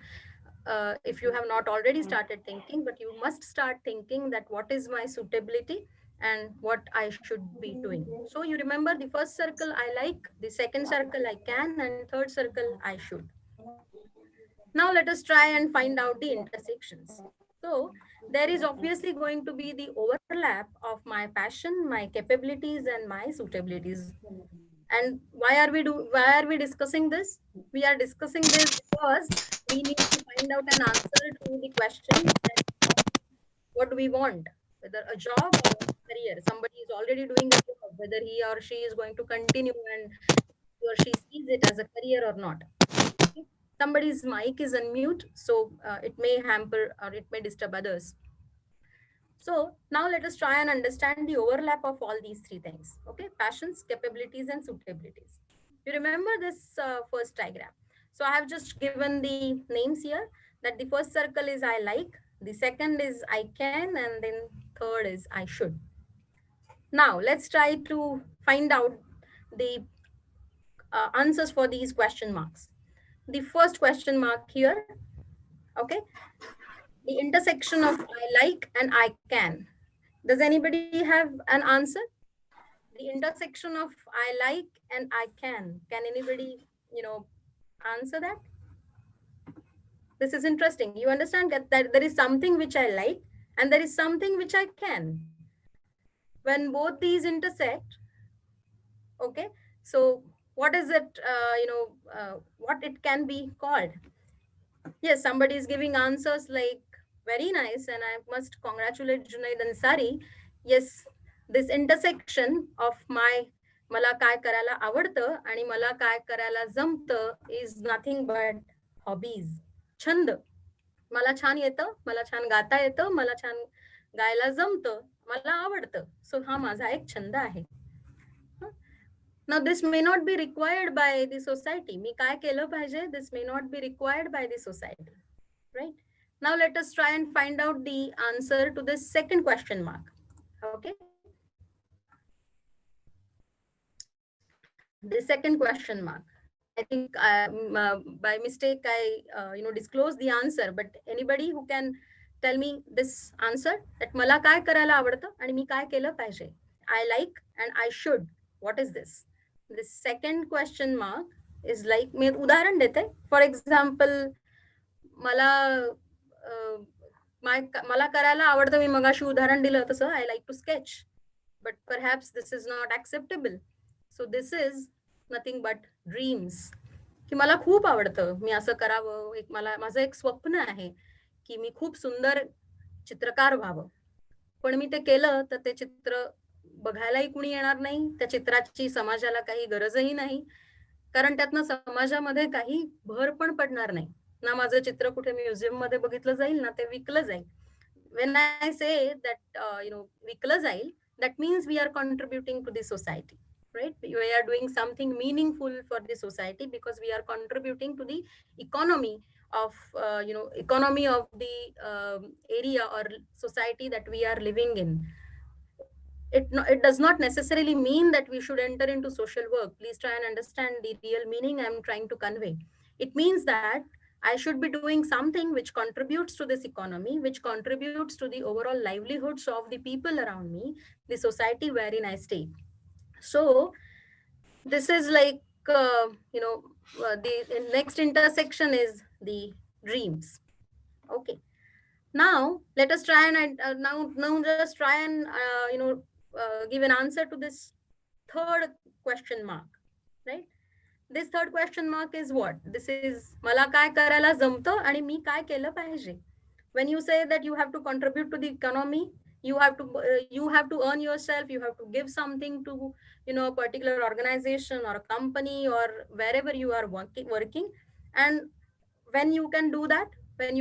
If you have not already started thinking, but you must start thinking that what is my suitability and what I should be doing. So you remember the first circle, I like; the second circle, I can; and third circle, I should. Now let us try and find out the intersections. So there is obviously going to be the overlap of my passion, my capabilities, and my suitabilities. And why are we discussing this? We are discussing this because we need to find out an answer to the question that what do we want, whether a job or a career. Somebody is already doing a job, whether he or she is going to continue and he or she sees it as a career or not. Somebody's mic is unmute, so it may hamper or it may disturb others. So now let us try and understand the overlap of all these three things. Okay, passions, capabilities, and suitabilities. You remember this first diagram. So I have just given the names here, that the first circle is I like, the second is I can, and then third is I should. Now let's try to find out the answers for these question marks. The first question mark here, okay, the intersection of I like and I can. Does anybody have an answer? The intersection of I like and I can. Can anybody, answer that? This is interesting. You understand that there is something which I like and there is something which I can. When both these intersect, okay, so what is it, what it can be called? Yes, somebody is giving answers like very nice, and I must congratulate Junaid Ansari. Yes, this intersection of मला काय करायला आवडतं आणि मला काय करायला जमतं is nothing but hobbies. छंद. मला छान येतं, मला छान गाता येतं, मला छान गायला जमतं, मला आवडतं. सो हा माझा एक छंद आहे. Now this may not be required by the society. मी काय केलं पाहिजे? This may not be required by the society, right? Now let us try and find out the answer to this second question mark. Okay. The second question mark. I think by mistake I disclosed the answer, but anybody who can tell me this answer, that मला काय करायला आवडतं आणि मी काय केलं पाहिजे? I like and I should. What is this? The second question mark is like, मी उदाहरण देते. For example, मला करायला आवडतं, मी मगाशी उदाहरण दिलं तसं, I like to sketch, but perhaps this is not acceptable. So this is nothing but dreams. की मला खूप आवडतं, मी असं करावं, माझं एक स्वप्न आहे की मी खूप सुंदर चित्रकार व्हावं, पण मी ते केलं तर ते चित्र बघायलाही कुणी येणार नाही, त्या चित्राची समाजाला काही गरजही नाही, कारण त्यातनं समाजामध्ये काही भर पण पडणार नाही ना. माझं चित्र कुठे म्युझियम मध्ये बघितलं जाईल ना ते विकलं जाईल. When I say that विकलं जाईल, that means we are contributing to the society, right? We are doing something meaningful for the society because we are contributing to the economy of the area or society that we are living in. It does not necessarily mean that we should enter into social work. Please try and understand the real meaning I'm trying to convey. It means that I should be doing something which contributes to this economy, which contributes to the overall livelihoods of the people around me, the society wherein I stay. So this is like the next intersection is the dreams. Okay. Now let us try and now just try and give an answer to this third question mark, right? This third question mark is what? This is मला काय करायला जमतं आणि मी काय केलं पाहिजे. When you say that you have to contribute to the economy, you have to earn yourself, you have to give something to a particular organization or a company or wherever you are working. And when you can do that, when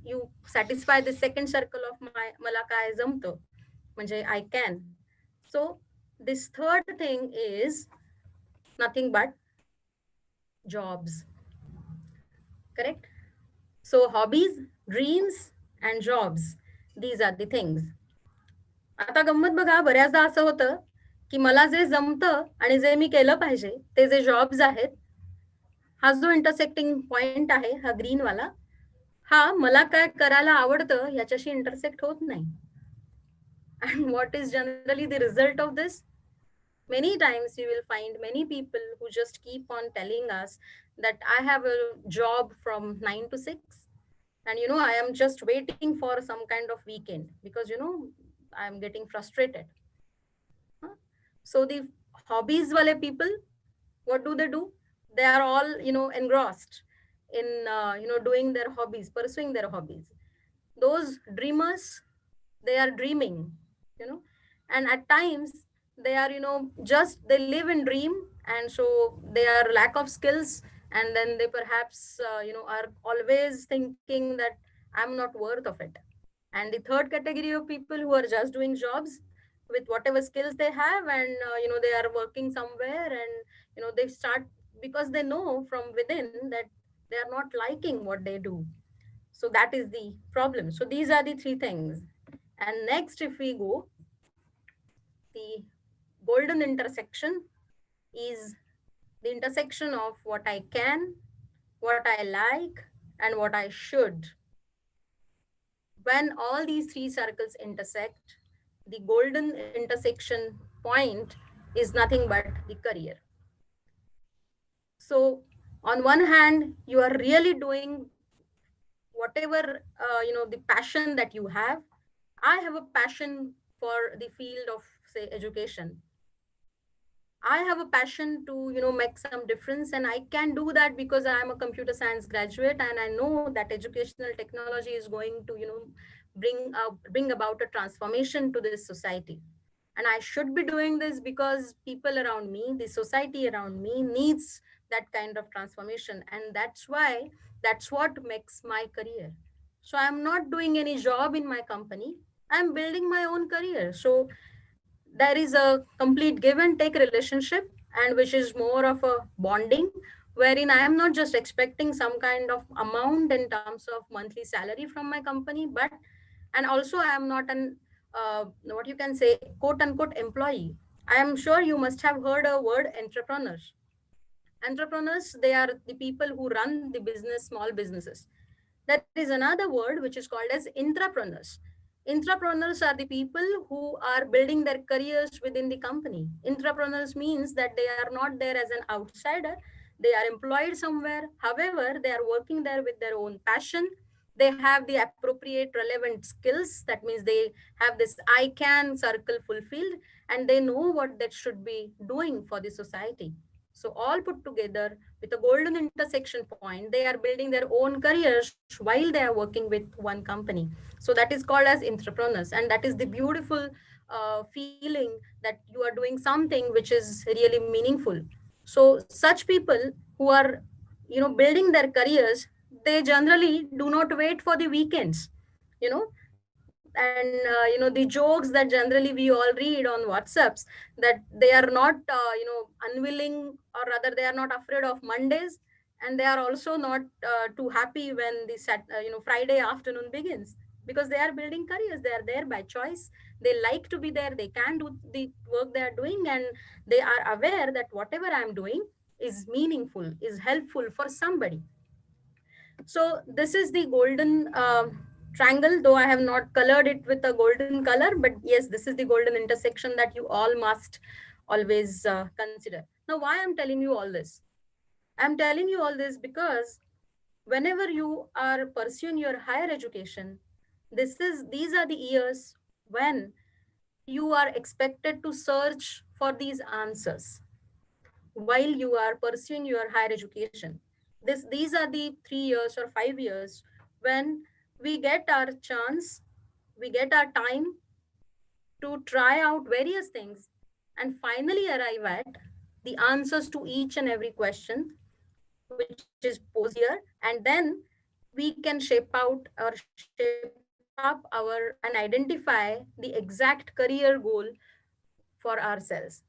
you satisfy the second circle of my मला काय जमतं म्हणजे I can. So this third thing is nothing but jobs. Correct? So hobbies, dreams and jobs, these are the things. आता गंमत बघा, बऱ्याचदा असं होतं की मला जे जमतं आणि जे मी केलं पाहिजे ते जे जॉब्स आहेत, हा जो इंटरसेक्टिंग पॉइंट आहे हा ग्रीन वाला, हा मला काय करायला आवडतं याच्याशी इंटरसेक्ट होत नाही. And what is generally the result of this? Many times you will find many people who just keep on telling us that I have a job from 9 to 6 and I am just waiting for some kind of weekend because I am getting frustrated. So the hobbies wale people, what do? They are all engrossed in doing their hobbies, pursuing their hobbies. Those dreamers, they are dreaming, and at times they are just they live in dream, and so they are lack of skills, and then they perhaps are always thinking that I'm not worth of it. And the third category of people who are just doing jobs with whatever skills they have, and they are working somewhere, and they start because they know from within that they are not liking what they do. So that is the problem. So these are the three things. And next, if we go, the golden intersection is the intersection of what I can, what I like, and what I should. When all these three circles intersect, the golden intersection point is nothing but the career. So on one hand, you are really doing whatever, the passion that you have. I have a passion for the field of, say, education. I have a passion to, make some difference, and I can do that because I am a computer science graduate, and I know that educational technology is going to, bring about a transformation to this society. And I should be doing this because people around me, the society around me needs that kind of transformation. And that's what makes my career. So I'm not doing any job in my company. I'm building my own career. So there is a complete give and take relationship, and which is more of a bonding, wherein I am not just expecting some kind of amount in terms of monthly salary from my company, but and also I am not an what you can say, quote unquote employee. I am sure you must have heard a word entrepreneurs. Entrepreneurs, they are the people who run the business, small businesses. There is another word which is called as intrapreneurs. Intrapreneurs are the people who are building their careers within the company. Intrapreneurs means that they are not there as an outsider. They are employed somewhere. However, they are working there with their own passion. They have the appropriate relevant skills. That means they have this I can circle fulfilled, and they know what they should be doing for the society. So all put together with a golden intersection point, they are building their own careers while they are working with one company. So that is called as entrepreneurs, and that is the beautiful feeling that you are doing something which is really meaningful. So such people who are building their careers, they generally do not wait for the weekends, you know and the jokes that generally we all read on WhatsApps, that they are not unwilling, or rather they are not afraid of Mondays, and they are also not too happy when the Friday afternoon begins, because they are building careers. They are there by choice. They like to be there. They can do the work they are doing, and they are aware that whatever I am doing is meaningful, is helpful for somebody. So this is the golden triangle, though I have not colored it with a golden color, but yes, this is the golden intersection that you all must always consider. Now, why I'm telling you all this? I'm telling you all this because whenever you are pursuing your higher education, these are the years when you are expected to search for these answers while you are pursuing your higher education. These are the 3 years or 5 years when we get our chance, we get our time to try out various things and finally arrive at the answers to each and every question which is posed here, and then we can shape out or shape up our and identify the exact career goal for ourselves.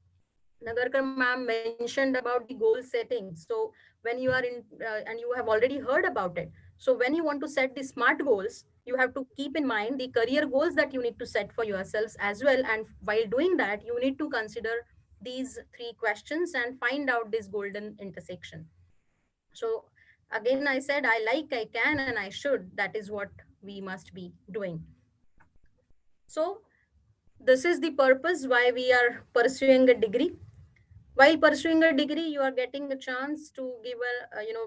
Nagarkar ma'am mentioned about the goal setting. So when you are in, and you have already heard about it. So when you want to set the smart goals, you have to keep in mind the career goals that you need to set for yourselves as well. And while doing that, you need to consider these three questions and find out this golden intersection. So again, I said, I like, I can, and I should. That is what we must be doing. So this is the purpose why we are pursuing a degree. While pursuing a degree, you are getting a chance to give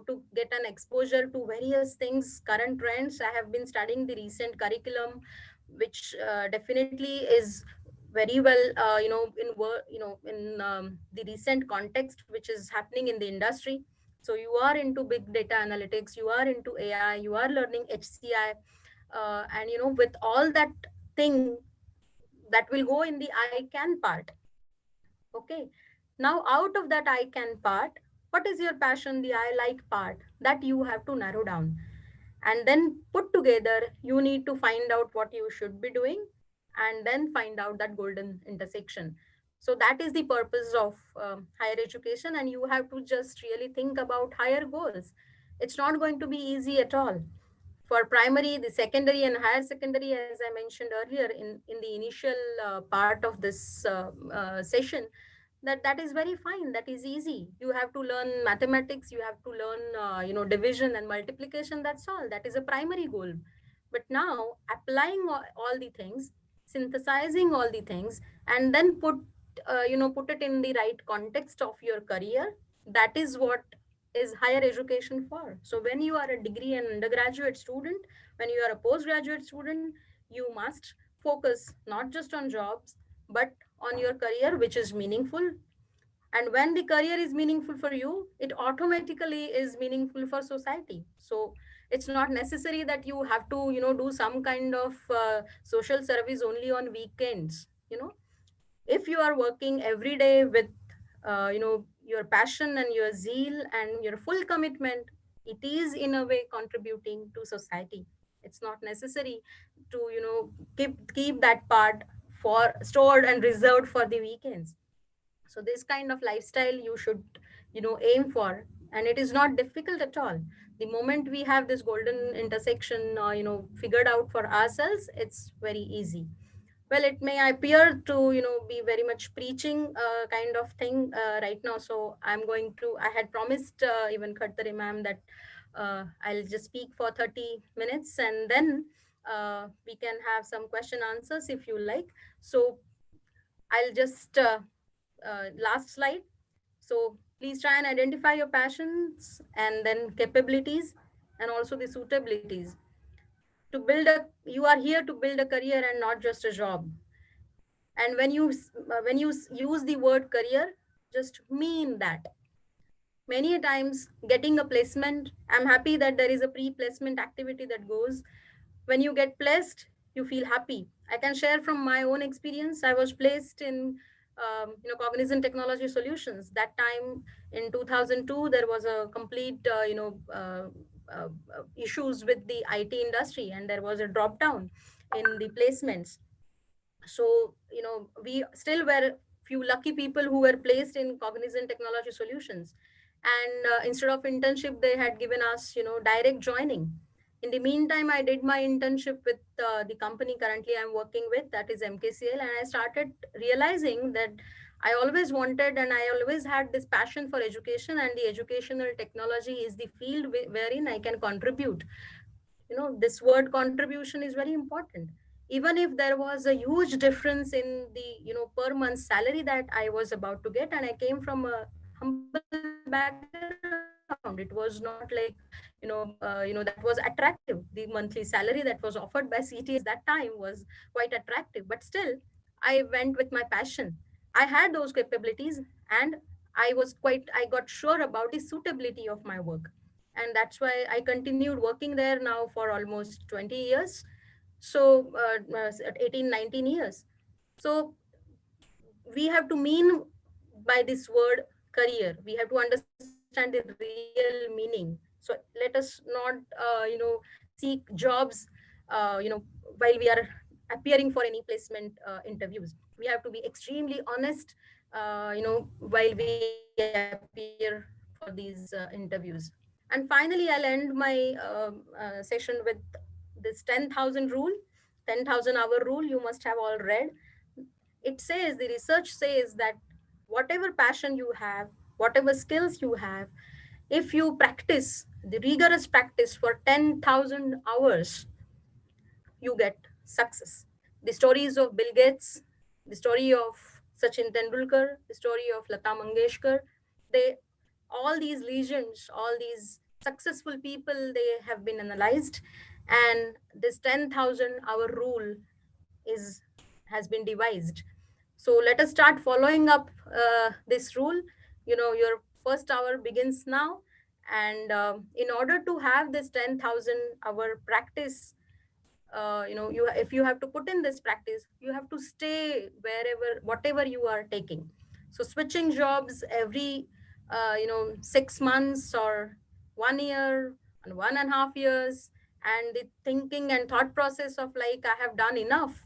to get an exposure to various things, current trends. I have been studying the recent curriculum, which definitely is very well in the recent context which is happening in the industry. So you are into big data analytics, you are into AI, you are learning HCI, and with all that thing that will go in the I can part. Okay. Now, out of that I can part, what is your passion, the I like part? That you have to narrow down. And then put together, you need to find out what you should be doing and then find out that golden intersection. So, that is the purpose of higher education. And you have to just really think about higher goals. It's not going to be easy at all. For primary, the secondary, and higher secondary, as I mentioned earlier in the initial part of this session, that is very fine, that is easy. You have to learn mathematics, you have to learn division and multiplication, that's all. That is a primary goal. But now applying all the things, synthesizing all the things, and then put it in the right context of your career, that is what is higher education for. So when you are a degree and undergraduate student, when you are a postgraduate student, you must focus not just on jobs but on your career which is meaningful. And when the career is meaningful for you, it automatically is meaningful for society. So it's not necessary that you have to do some kind of social service only on weekends. If you are working every day with your passion and your zeal and your full commitment, it is in a way contributing to society. It's not necessary to keep that part for stored and reserved for the weekends. So this kind of lifestyle you should aim for, and it is not difficult at all. The moment we have this golden intersection figured out for ourselves, it's very easy. Well, it may appear to be very much preaching kind of thing right now, so I had promised even Khartari ma'am that I'll just speak for 30 minutes, and then we can have some question answers if you like. So I'll just last slide. So please try and identify your passions and then capabilities and also the suitabilities. You are here to build a career and not just a job. And when you use the word career, just mean that. Many a times getting a placement, I'm happy that there is a pre-placement activity that goes. When you get placed, you feel happy. I can share from my own experience. I was placed in Cognizant Technology Solutions. That time in 2002, there was a complete issues with the IT industry, and there was a drop down in the placements. So we still were few lucky people who were placed in Cognizant Technology Solutions, and instead of internship they had given us direct joining. In the meantime, I did my internship with the company currently I'm working with, that is MKCL, and I started realizing that I always wanted and I always had this passion for education, and the educational technology is the field wherein I can contribute. This word contribution is very important. even if there was a huge difference in the per month salary that I was about to get, and I came from a humble background. It was not like that was attractive. The monthly salary that was offered by CTS at that time was quite attractive, but still I went with my passion. I had those capabilities, and I got sure about the suitability of my work, and that's why I continued working there now for almost 20 years. So 18, 19 years. So we have to mean by this word career, we have to understand the real meaning. So let us not seek jobs while we are appearing for any placement interviews. We have to be extremely honest while we appear for these interviews. And finally, I'll end my session with this 10,000 rule. 10,000 hour rule you must have all read. It says, the research says that whatever passion you have, whatever skills you have, if you practice the rigorous practice for 10,000 hours, you get success. The stories of Bill Gates, the story of Sachin Tendulkar, the story of Lata Mangeshkar, they, all these legends, all these successful people, they have been analyzed, and this 10,000 hour rule is has been devised. So let us start following up this rule. Your first hour begins now, and in order to have this 10,000 hour practice, if you have to put in this practice, you have to stay wherever, whatever you are taking. So switching jobs every 6 months or 1 year and 1.5 years, and the thinking and thought process of like, I have done enough.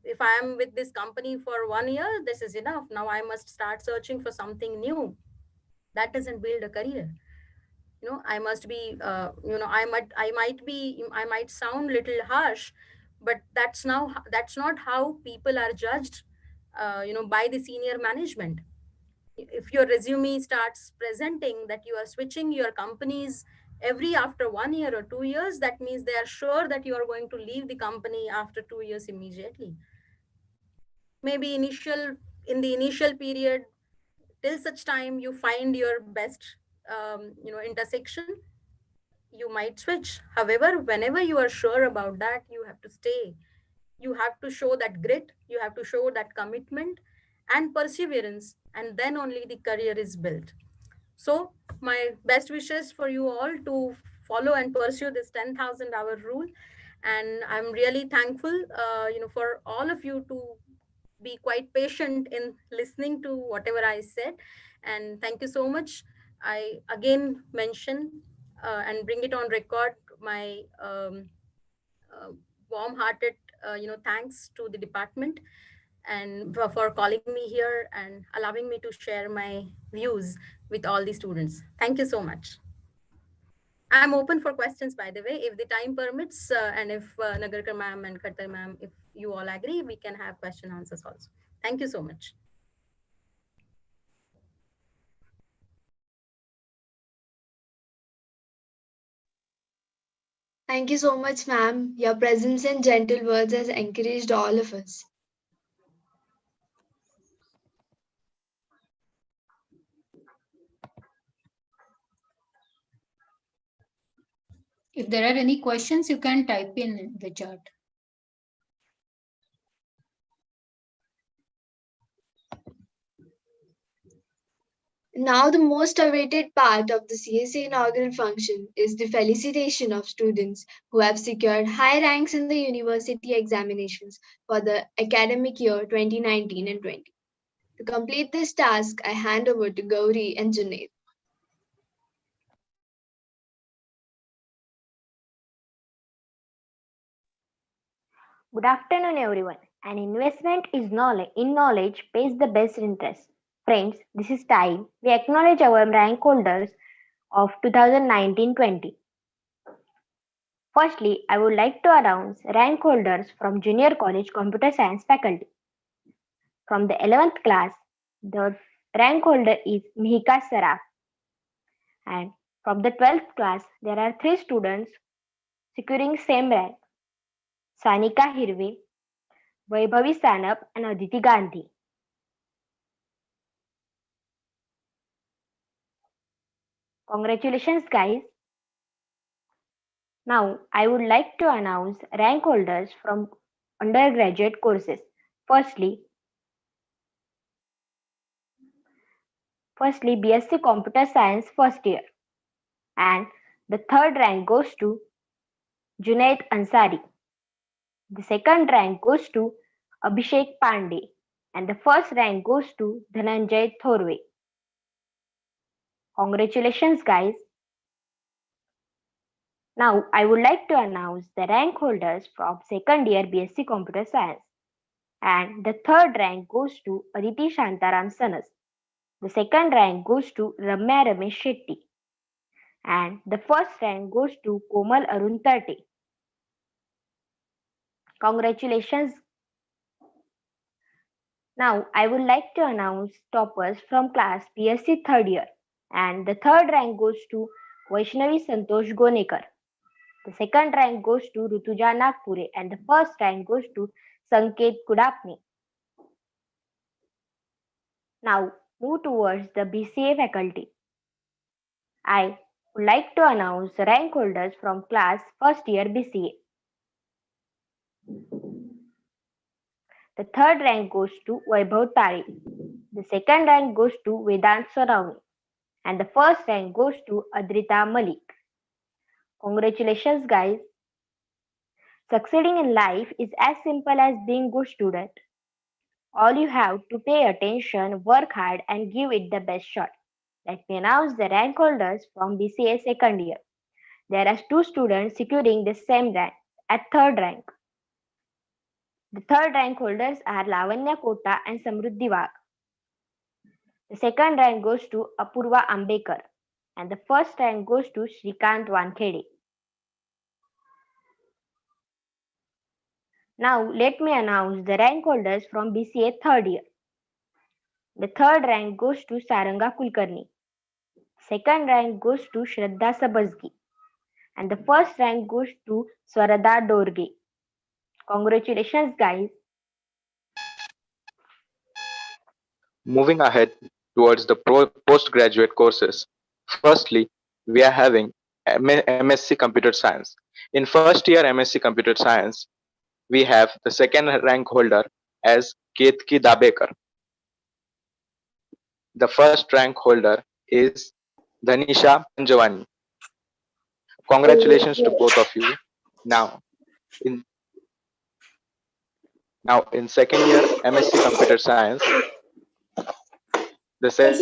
If I am with this company for 1 year, this is enough, now I must start searching for something new. That doesn't build a career. I must be I might sound little harsh, but that's not how people are judged by the senior management. If your resume starts presenting that you are switching your companies every after 1 year or 2 years, that means they are sure that you are going to leave the company after 2 years immediately. Maybe in the initial period, till such time you find your best intersection, you might switch. However, whenever you are sure about that, you have to stay. You have to show that grit, you have to show that commitment and perseverance, and then only the career is built. So, my best wishes for you all to follow and pursue this 10,000 hour rule. And I'm really thankful, for all of you to be quite patient in listening to whatever I said. And thank you so much. I again mention and bring it on record my uh, warm-hearted, thanks to the department and for calling me here and allowing me to share my views with all the students. Thank you so much. I'm open for questions, by the way, if the time permits, and if Nagarkar ma'am and Khattar ma'am, if you all agree, we can have question answers also. Thank you so much. Thank you so much, ma'am. Your presence and gentle words has encouraged all of us. If there are any questions, you can type in the chat. Now, the most awaited part of the CSA inaugural function is the felicitation of students who have secured high ranks in the university examinations for the academic year 2019 and 20. To complete this task, I hand over to Gauri and Junaid. Good afternoon, everyone. An investment is knowledge. In knowledge pays the best interest. Friends, this is time we acknowledge our rank holders of 2019-20. Firstly, I would like to announce rank holders from Junior College Computer Science faculty. From the 11th class, the rank holder is Mihika Saraf. And from the 12th class, there are 3 students securing same rank: Sanika Hirve, Vaibhavi Sanap, and Aditi Gandhi. Congratulations, guys. Now, I would like to announce rank holders from undergraduate courses. Firstly, BSc Computer Science first year, and the third rank goes to Junaid Ansari. The second rank goes to Abhishek Pandey, and the first rank goes to Dhananjay Thorve. Congratulations, guys. Now, I would like to announce the rank holders from second year BSc Computer Science, and the third rank goes to Aditi Shantaram Sanas. The second rank goes to Ramya Ramesh Shetty, and the first rank goes to Komal Arun Tarte. Congratulations. Now, I would like to announce toppers from class BSc third year, and the third rank goes to Vaishnavi Santosh Gonekar. The second rank goes to Rutuja Nagpure, and the first rank goes to Sanket Kudapni. Now, move towards the BCA faculty. I would like to announce the rank holders from class first year BCA. The third rank goes to Vaibhav Tare. The second rank goes to Vedant Soravni, and the first rank goes to Adrita Malik. Congratulations, guys. Succeeding in life is as simple as being a good student. All you have to pay attention, work hard, and give it the best shot. Let me announce the rank holders from BCA second year. There are 2 students securing the same rank at third rank. The third rank holders are Lavanya Kota and Samruddhi Wagh. The second rank goes to Apurva Ambekar, and the first rank goes to Shrikant Wankhede. Now, let me announce the rank holders from BCA third year. The third rank goes to Saranga Kulkarni. Second rank goes to Shraddha Sabazgi, and the first rank goes to Swarada Dorge. Congratulations, guys. Moving ahead towards the postgraduate courses. Firstly, we are having MSc Computer Science. In first year MSc Computer Science, we have the second rank holder as Ketki Dabekar. The first rank holder is Dhanisha Panjwani. Congratulations to both of you. Now, in second year MSc Computer Science, the second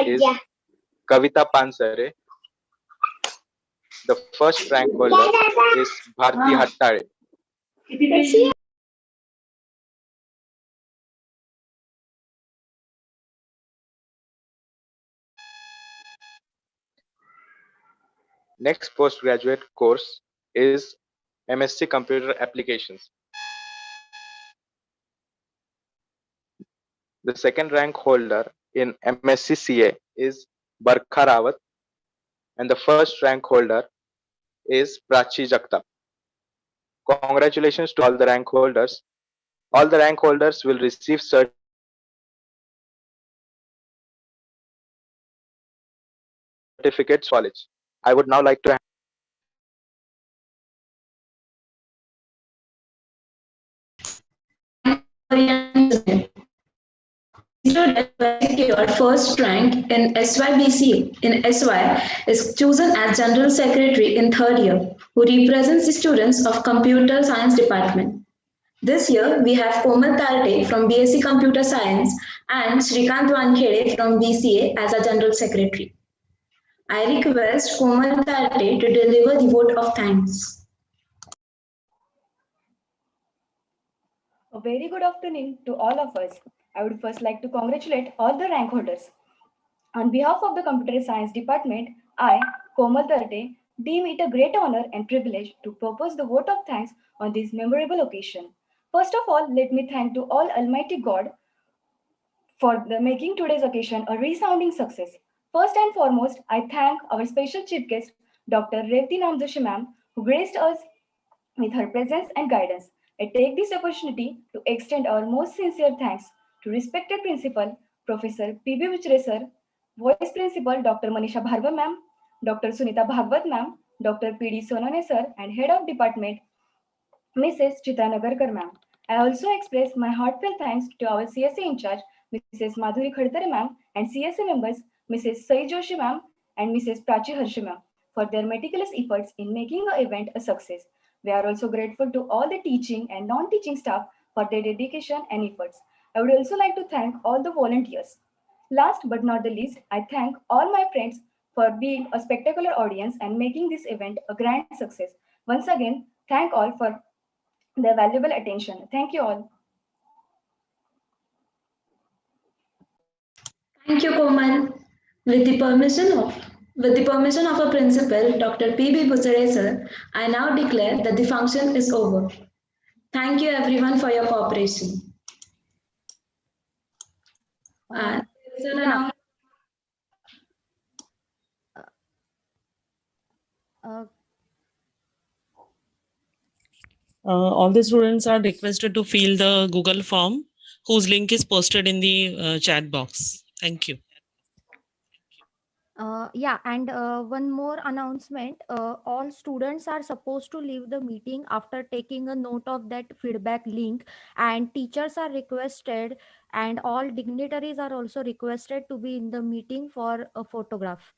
is Kavita Pansare. The first rank holder is Bharti Hattare. Next postgraduate course is MSc Computer Applications. The second rank holder in MSc CA is Barkha Rawat, and the first rank holder is Prachi Jagtap. Congratulations to all the rank holders. All the rank holders will receive certificates college. I would now like to Your first rank in SYBC in SY is chosen as General Secretary in third year, who represents the students of Computer Science Department. This year, we have Komal Tarte from BSc Computer Science and Shrikant Wankhede from BCA as our General Secretary. I request Komal Tarte to deliver the vote of thanks. A very good afternoon to all of us. I would first like to congratulate all the rank holders. On behalf of the Computer Science Department, I, Komal Tarte, deem it a great honor and privilege to propose the vote of thanks on this memorable occasion. First of all, let me thank to all Almighty God for making today's occasion a resounding success. First and foremost, I thank our special chief guest, Dr. Revati Namjoshi ma'am, who graced us with her presence and guidance. I take this opportunity to extend our most sincere thanks to respected Principal, Professor P.B. Vichre Sir, Vice Principal Dr. Manisha Bhargava Ma'am, Dr. Sunita Bhagwat Ma'am, Dr. P.D. Sonone Sir, and Head of Department, Mrs. Chitra Nagarkar Ma'am. I also express my heartfelt thanks to our CSA in charge, Mrs. Madhuri Khadtare Ma'am, and CSA members, Mrs. Sai Joshi Ma'am and Mrs. Prachi Harshi Ma'am, for their meticulous efforts in making the event a success. We are also grateful to all the teaching and non-teaching staff for their dedication and efforts. I would also like to thank all the volunteers. Last but not the least, I thank all my friends for being a spectacular audience and making this event a grand success. Once again, thank all for their valuable attention. Thank you all. Thank you, Komal. With the permission of our principal, Dr. P.B. Bhusare sir, I now declare that the function is over. Thank you everyone for your cooperation. And yeah. All the students are requested to fill the Google form, whose link is posted in the chat box. Thank you. Yeah, and one more announcement. All students are supposed to leave the meeting after taking a note of that feedback link, and teachers are requested, and all dignitaries are also requested to be in the meeting for a photograph.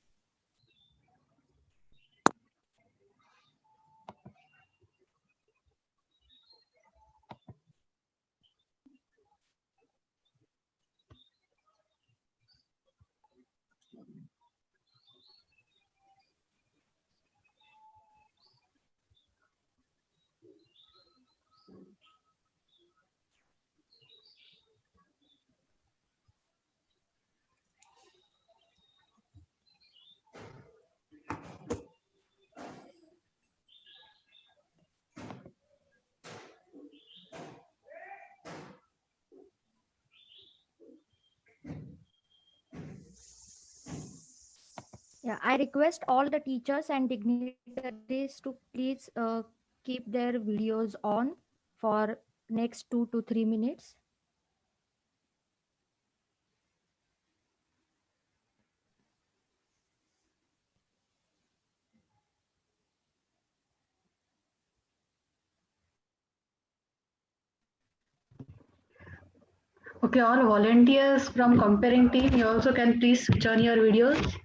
Yeah, I request all the teachers and dignitaries to please keep their videos on for next 2 to 3 minutes. Okay, all volunteers from comparing team, you also can please switch on your videos.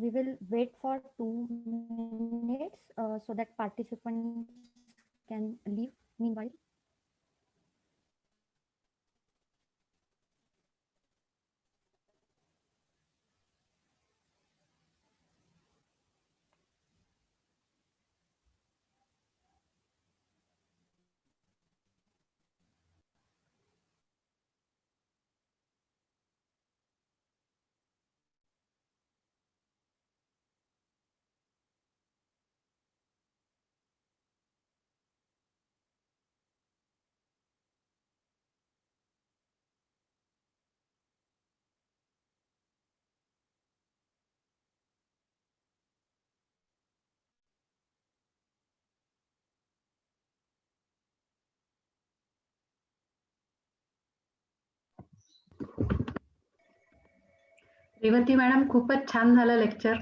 We will wait for 2 minutes so that participants can leave meanwhile. Revathi madam खूपच छान झालं lecture.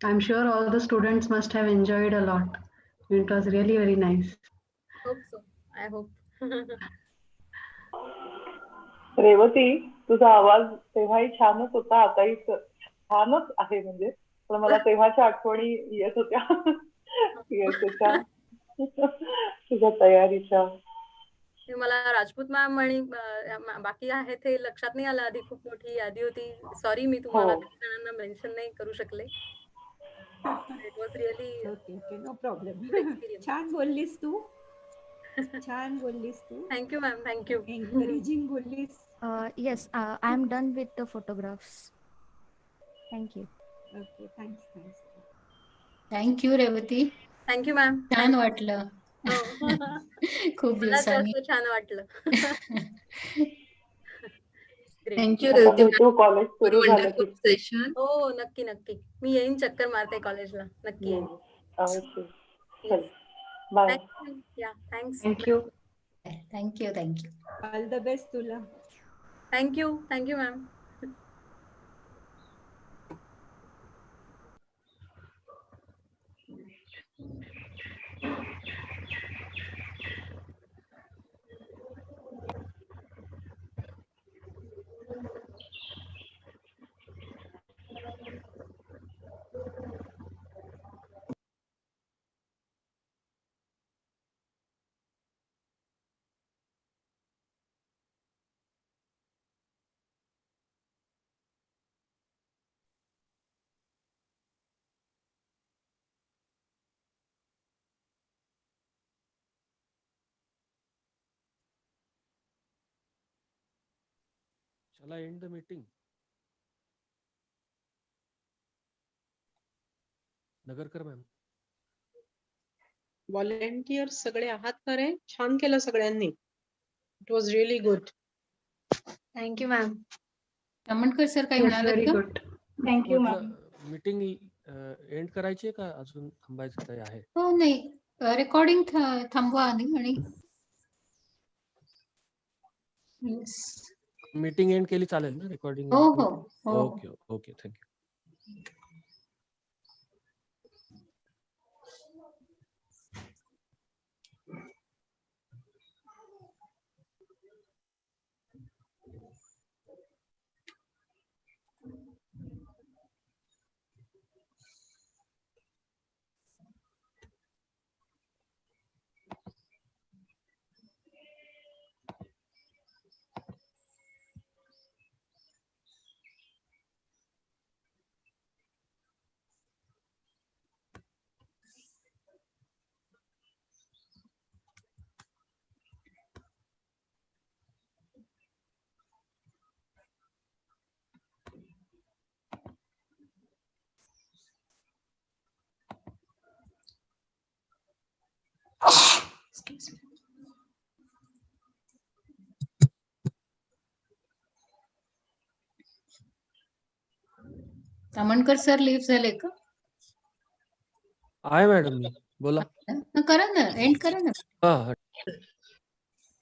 I'm sure all the students must have enjoyed a lot. It was really very nice. Hope so. I hope. Revathi, तुझा आवाज तेव्हाही छानच होता, आताही छानच आहे म्हणजे, पण मला तेव्हाच्या आठवणी येत होत्या त्याच्या तुझ्या तयारीच्या. मला राजपूत मॅम आणि बाकी आहे ते लक्षात नाही आलं. आधी खूप मोठी यादी होती. सॉरी, मी तुम्हाला जणांना मेन्शन नाही करू शकले. It was really Okay, no problem. good experience. छान बोललीस तू. छान बोललीस तू. Thank you, ma'am. Thank you. Encouraging बोललीस. Yes, I am done with the photographs. Thank you. Okay, thanks. Thank you Revathi. Thank you, ma'am. छान वाटलं. खूप मला दिवसांनी. जास्त छान वाटलं. Thank you, आता भेटू कॉलेज सुरू झालं की. सेशन. हो, नक्की नक्की. मी येईन चक्कर मारते कॉलेजला. नक्की येईन. अवश्य. चल bye. Thanks. Thank you. Thank you. All the best तुला. Thank you, ma'am. Shall I end the meeting? Nagarkar ma'am. Volunteers सगळे आहात खरे. छान केलं सगळ्यांनी. It was really good. Thank you ma'am. Tamankar sir काही Yes, म्हणालात very का? good. Thank you ma'am. Meeting end करायची आहे का अजून थांबायचं काही आहे? हो नाही, रेकॉर्डिंग थांबवा आणि मीटिंग एंड केली चालेल ना? रेकॉर्डिंग. हो. Okay thank you. Tamankar sir leave झाले का? आहे मॅडम मी. बोला. करा ना, एंड करा ना. हा.